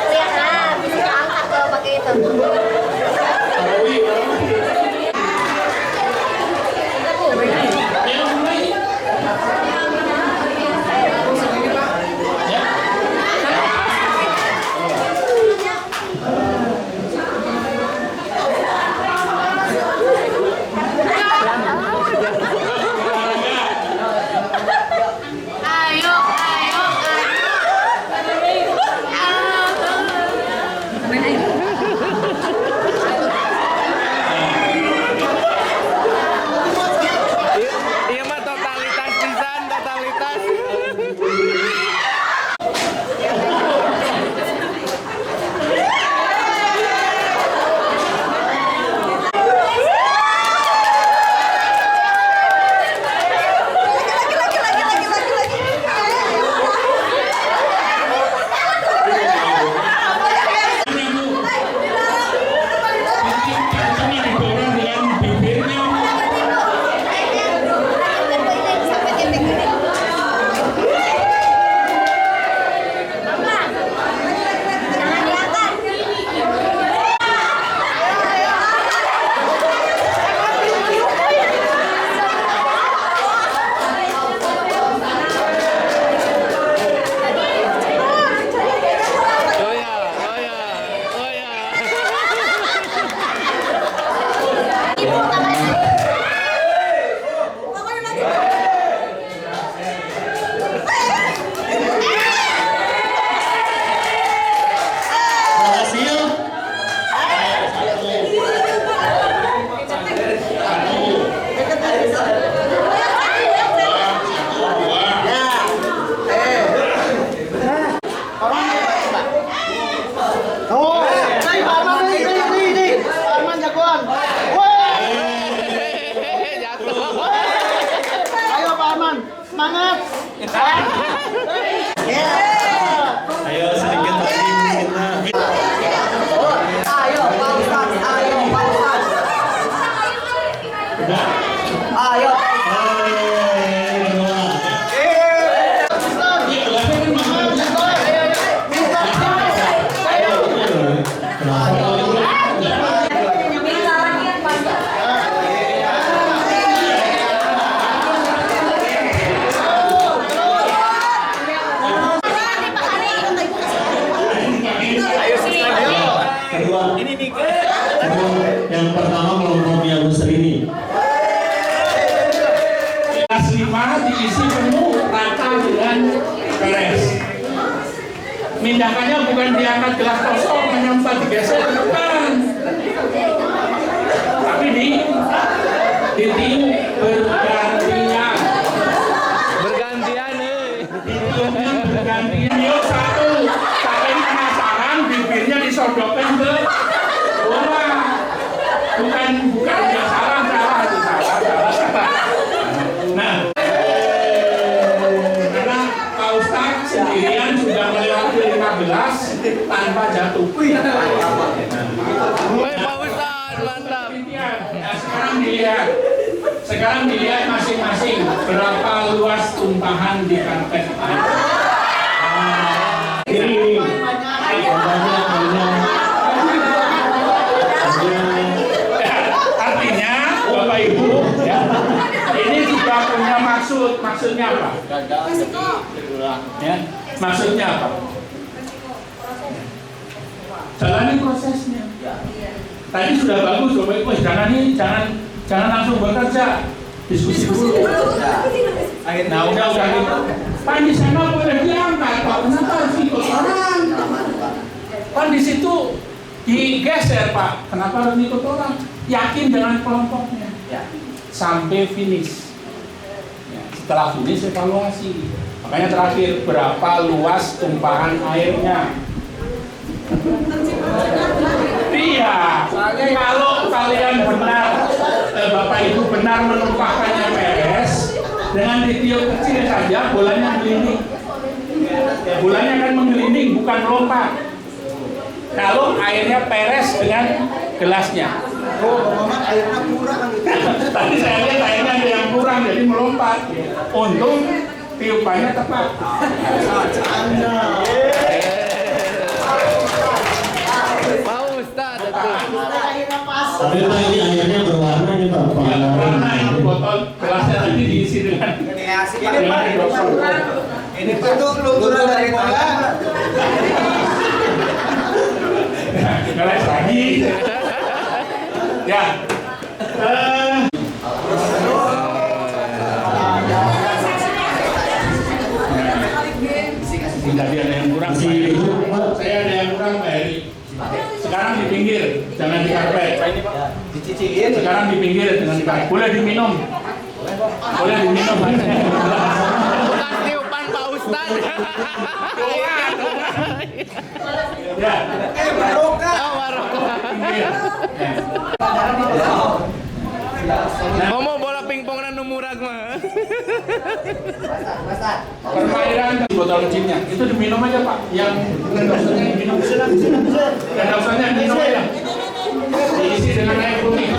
Lihat, bisa angkat kalau pakai itu. Ayo, ayo, Iya mah totalitas pisan, totalitas. Didorong dengan bibirnya. Oh ya, oh ya, oh ya. Oh, Pak Arman nih. Pak Arman jagoan. Woi, Jatuh. ayo Pak Arman, semangat. Ayo sedikit lagi kita. Ayo Pak Ustaz, ayo Pak Ustaz. Ayo. Kedua, yang pertama kelompok yang ini. Kelas 5 diisi penuh rata dengan beres. Mindakannya bukan diangkat gelas kosong menyempat digeser ke depan, tapi ditiup bergantian. Bergantian Ditiupnya bergantian. Yuk satu, saking penasaran bibirnya disodokkan ke orang. Bukan ya salah itu salah. Nah. tanpa jatuh. Woi, Pak Ustadz, mantap. Nah, sekarang dilihat masing-masing berapa luas tumpahan di karpet. Ini Artinya, Bapak Ibu, ya, ini juga punya maksudnya apa? Ya, maksudnya apa? Jalani prosesnya. Tadi sudah bagus, Bapak Ibu, jangan langsung bekerja, diskusi dulu. Nah, udah gitu. Pan di sana boleh diangkat, Pak. Kenapa harus ikut orang? Pan di situ digeser, Pak. Kenapa harus ikut orang? Yakin dengan kelompoknya. Sampai finish. Ya, setelah finish evaluasi. Makanya terakhir, berapa luas tumpahan airnya? Iya, kalau kalian benar, Bapak Ibu benar menumpahkannya beres, dengan ditiup kecil saja bolanya menggelinding. Bolanya kan menggelinding, bukan melompat. Kalau airnya peres dengan gelasnya. Airnya kurang. Tadi saya lihat airnya ada yang kurang, jadi melompat. Untung tiupannya tepat. Pak Ustadz. tapi Pak ini airnya berwarna nih Pak. Karena itu botol gelasnya tadi diisi dengan Ini bentuk lunturan dari bola. gelas lagi. Ya. Tadi ada yang kurang, Pak Heri. Saya ada yang kurang, Pak Heri. Sekarang di pinggir, jangan di karpet. Dicicilin. Sekarang di pinggir, jangan di karpet. Boleh diminum. Boleh diminum. Bukan tiupan Pak Ustadz. Ya. Barokah. Oh, barokah. Pinggir. Ngomong bola pingpong dan numurag mah. Permainan botol kecilnya itu diminum aja Pak. Yang endorsernya diminum. Endorsernya diminum aja. Diisi dengan air putih.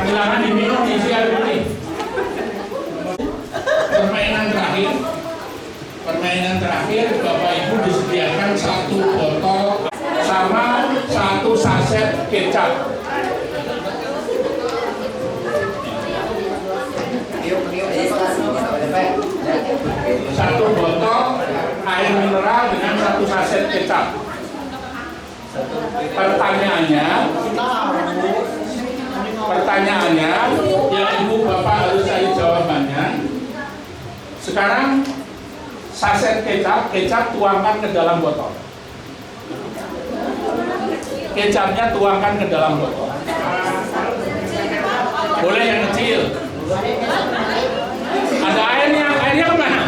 Silakan diminum, diisi air putih. Permainan terakhir, Bapak Ibu disediakan 1 botol sama 1 saset kecap. Satu botol air mineral dengan 1 saset kecap. Pertanyaannya, yang Ibu Bapak harus cari jawabannya. Sekarang saset kecap tuangkan ke dalam botol. Kecapnya tuangkan ke dalam botol. Boleh yang kecil. Ada airnya kemana?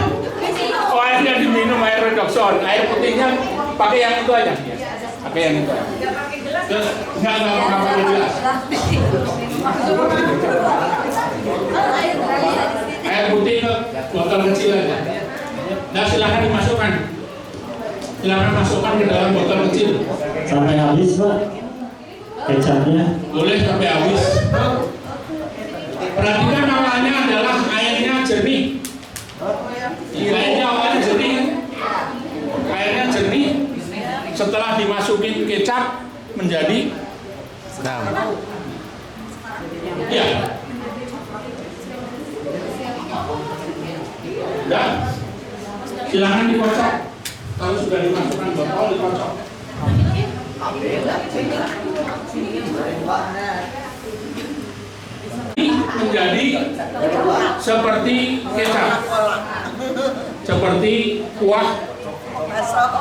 Oh, airnya diminum, air redoxon. Air putihnya pakai yang itu aja. Pakai yang itu. Enggak pakai gelas. Air putih ke botol kecil aja. Nah, silahkan dimasukkan. Silahkan masukkan ke dalam botol kecil. Sampai habis Pak kecapnya. Boleh sampai habis. Perhatikan awalnya adalah airnya jernih. Airnya awalnya jernih. Airnya jernih. Setelah dimasukin kecap menjadi ya. Dan silakan dikocok. Kalau sudah dimasukkan botol dikocok. Menjadi seperti kecap, seperti kuah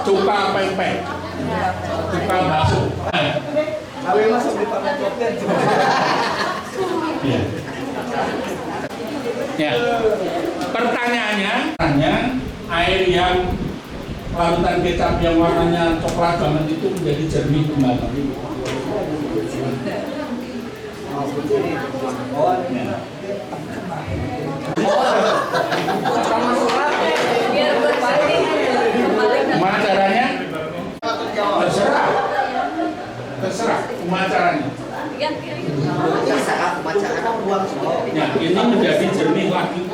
cuka pempek, cuka bakso. Kami masuk di pamen koktel. Ya. Pertanyaannya, air yang larutan kecap yang warnanya coklat banget itu menjadi jernih kembali. Gimana caranya? Ya, ini menjadi jernih lagi.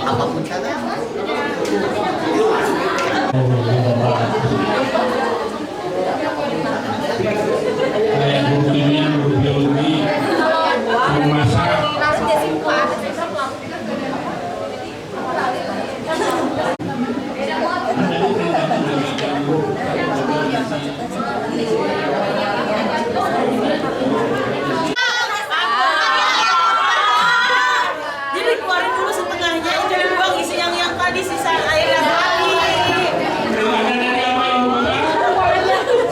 Apapun caranya. Kayak guru kimia, guru biologi, guru masak. Langsung disimpan. Jadi keluarin dulu setengahnya, jadi buang isi yang tadi sisa air yang tadi. Ada dari apa ibu bapak?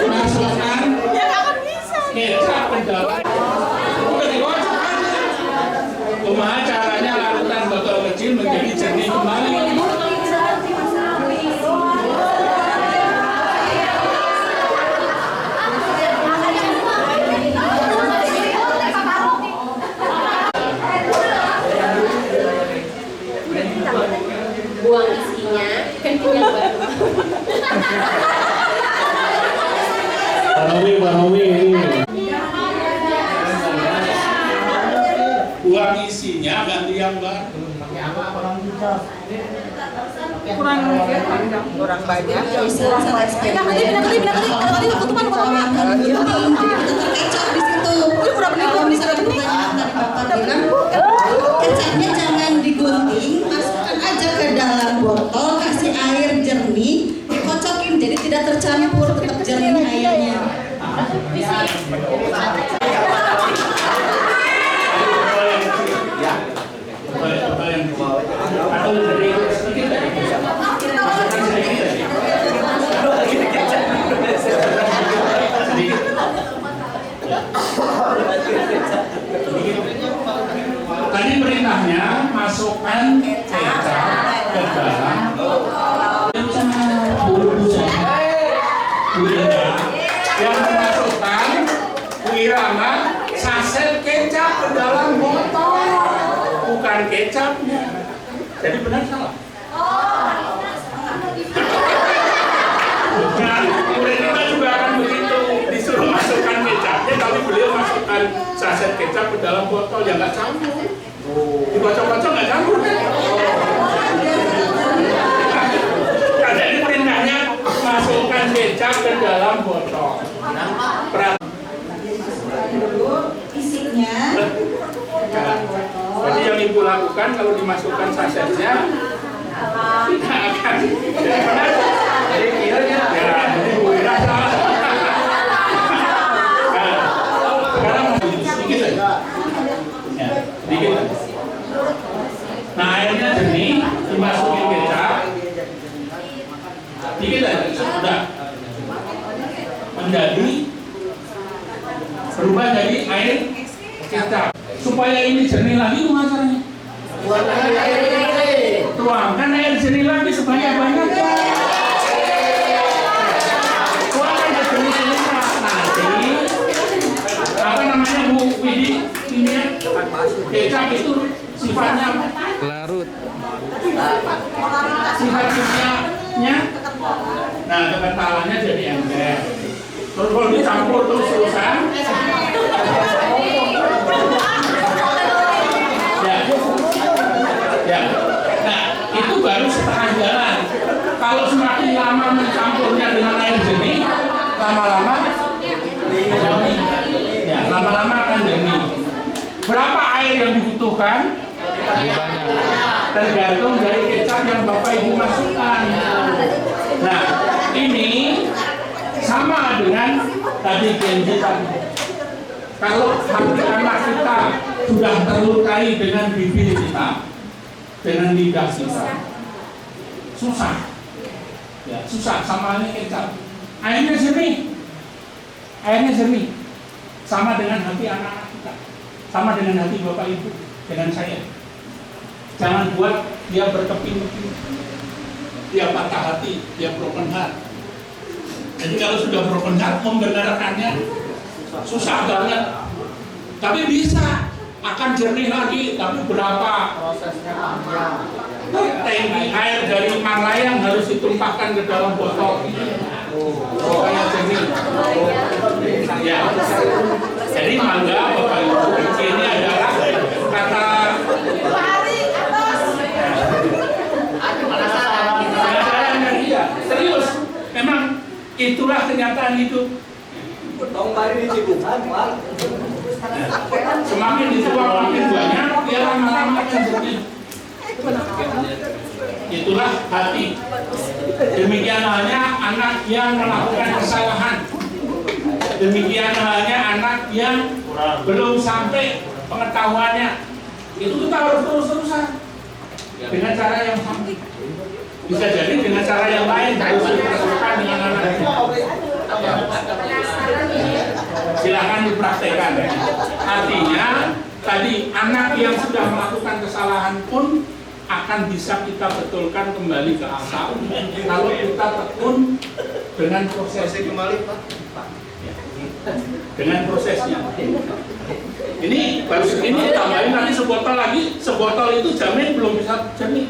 Masukkan Ya nggak akan bisa. kecap ke dalam. Udah digosok aja. Kumaha caranya larutan botol kecil menjadi jernih kembali. Buang isinya, ganti yang baru. Barawi ini. Buang isinya ganti yang baru. Kurang banyak. Kecapnya jangan digunting, masukkan aja ke dalam botol, kasih air jernih, dikocokin jadi tidak tercampur, tetap jernih airnya. Atau dari sedikit tadi perintahnya masukkan kecap ke dalam yang memasukkan Wirama saset kecap ke dalam botol, bukan kecapnya. Jadi benar salah? Nah, murid kita juga akan begitu, disuruh masukkan kecapnya, tapi beliau masukkan saset kecap ke dalam botol, ya nggak campur. Dikocok-kocok nggak campur kan? Nah, jadi perintahnya masukkan kecap ke dalam botol. Isinya Jadi yang ibu lakukan kalau dimasukkan sasetnya tidak akan jadi kiranya ya ibu Wira salah. Sekarang sedikit aja, ya, sedikit aja. Nah airnya jernih, dimasukin kecap, sedikit aja, sudah menjadi berubah jadi air kecap. Supaya ini jernih lagi gimana caranya? Tuangkan air jernih lagi sebanyak-banyaknya. Tuangkan air jernih nanti apa namanya Bu Widi? Ini kecap itu sifatnya apa? Larut. Sifat kimianya, nah kekentalannya jadi ember. Terus kalau dicampur terus-terusan, ya. Nah, itu baru setengah jalan. Kalau semakin lama mencampurnya dengan air jernih, lama-lama jernih. Ya, lama-lama akan jernih. Berapa air yang dibutuhkan? Tergantung dari kecap yang Bapak Ibu masukkan. Nah, ini sama dengan tadi Genji tadi. Kalau hati anak kita sudah terlukai dengan bibir kita, dengan lidah kita, susah, ya susah sama ini kecap. Airnya jernih, sama dengan hati anak-anak kita, sama dengan hati Bapak Ibu, dengan saya. Jangan buat dia berkeping-keping, dia patah hati, dia broken heart. Jadi kalau sudah broken heart, membenarkannya susah banget. Tapi bisa, akan jernih lagi. Tapi berapa Prosesnya panjang. tangki air dari Malayang harus ditumpahkan ke dalam botol? supaya jernih. Ya. Jadi mangga Bapak Ibu, ini adalah kata serius. Memang itulah kenyataan hidup. Semakin dituang makin banyak, dia lama-lama akan jernih. Itulah hati. Demikian halnya anak yang melakukan kesalahan. Demikian halnya anak yang belum sampai pengetahuannya. Itu kita harus terus-terusan dengan cara yang sama. Bisa jadi dengan cara yang lain, harus dilakukan dengan anak itu. Silakan dipraktekkan. Artinya tadi anak yang sudah melakukan kesalahan pun akan bisa kita betulkan kembali ke asal kalau kita tekun dengan prosesnya kembali, dengan prosesnya. Ini baru ini tambahin nanti sebotol lagi, sebotol itu jamin belum bisa jernih.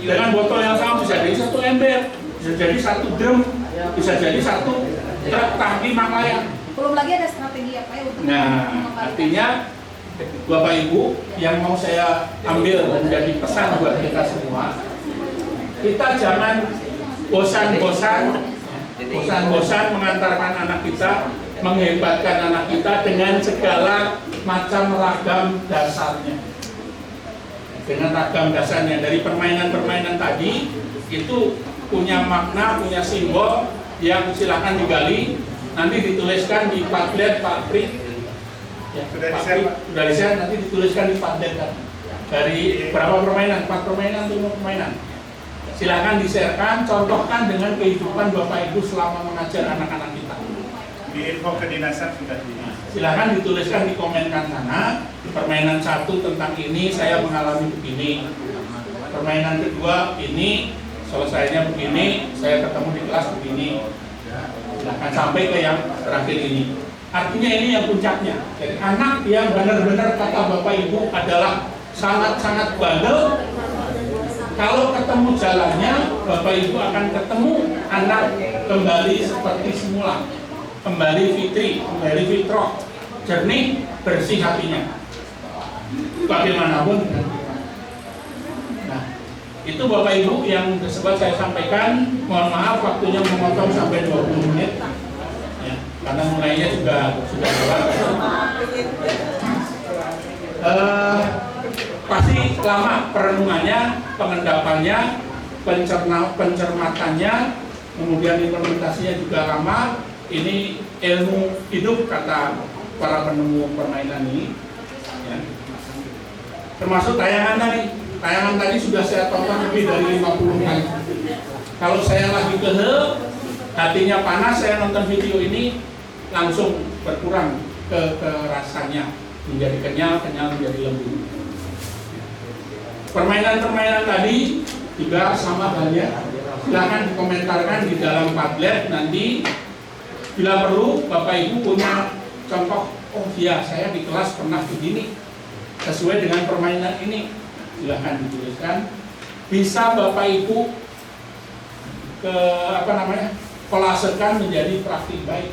Dengan botol yang sama bisa jadi 1 ember, bisa jadi 1 drum, bisa jadi 1 truk tangki Maklayang. Belum lagi ada strategi apa ya untuk artinya Bapak Ibu yang mau saya ambil menjadi pesan buat kita semua, kita jangan bosan-bosan mengantarkan anak kita, menghebatkan anak kita dengan segala macam ragam dasarnya. Dengan ragam dasarnya dari permainan-permainan tadi itu punya makna, punya simbol yang silakan digali, nanti dituliskan di Padlet Pak Pri. Ya, sudah di-share, nanti dituliskan di Padlet kan. Dari berapa permainan? 4 permainan, 5 permainan. Silakan di-sharekan, contohkan dengan kehidupan Bapak Ibu selama mengajar anak-anak kita. Di info kedinasan sudah di. Silahkan dituliskan di komenkan sana. Permainan 1 tentang ini saya mengalami begini. Permainan kedua ini selesainya begini, saya ketemu di kelas begini. Silahkan sampai ke yang terakhir ini. Artinya ini yang puncaknya. Jadi anak yang benar-benar kata Bapak Ibu adalah sangat-sangat bandel. Kalau ketemu jalannya, Bapak Ibu akan ketemu anak kembali seperti semula. Kembali fitri, kembali fitrah, jernih, bersih hatinya. Bagaimanapun. Nah, itu Bapak Ibu yang sempat saya sampaikan. Mohon maaf waktunya memotong sampai 20 menit. Ya, karena mulainya juga sudah lewat. Pasti lama perenungannya, pengendapannya, pencermatannya, kemudian implementasinya juga lama. Ini ilmu hidup kata para penemu permainan ini. Ya. Termasuk tayangan tadi. Tayangan tadi sudah saya tonton lebih dari 50 kali. Kalau saya lagi kehel, hatinya panas, saya nonton video ini langsung berkurang ke rasanya, menjadi kenyal menjadi lembut. Permainan-permainan tadi juga sama halnya. Silahkan dikomentarkan di dalam Padlet nanti. Bila perlu, Bapak Ibu punya contoh, oh iya saya di kelas pernah begini, sesuai dengan permainan ini, silahkan dituliskan. Bisa Bapak Ibu kolasekan menjadi praktik baik.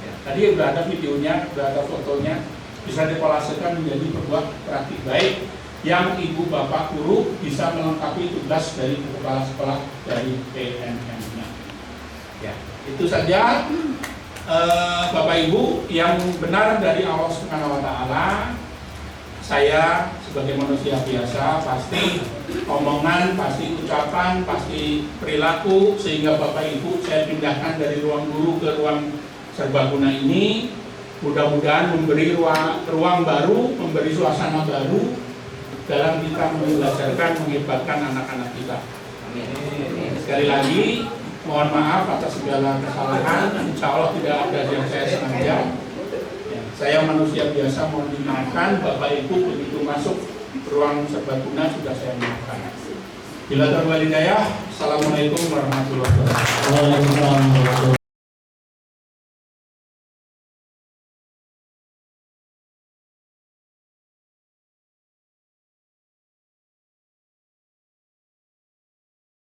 Ya, tadi sudah ada videonya, sudah ada fotonya, bisa dikolasekan menjadi sebuah praktik baik yang Ibu Bapak guru bisa melengkapi tugas dari kepala sekolah dari PNM-nya. Ya. Itu saja Bapak Ibu yang benar dari Allah Subhanahu wa taala. Saya sebagai manusia biasa pasti omongan, pasti ucapan, pasti perilaku, sehingga Bapak Ibu saya pindahkan dari ruang guru ke ruang serbaguna ini. Mudah-mudahan memberi ruang baru, memberi suasana baru dalam kita belajarkan, menghebatkan anak-anak kita. Sekali lagi mohon maaf atas segala kesalahan, insya Allah tidak ada yang saya sengaja. Ya, saya manusia biasa, mohon dimaafkan. Bapak Ibu begitu masuk ruang serbaguna sudah saya maafkan. Bila terwalidayah, assalamualaikum warahmatullahi wabarakatuh.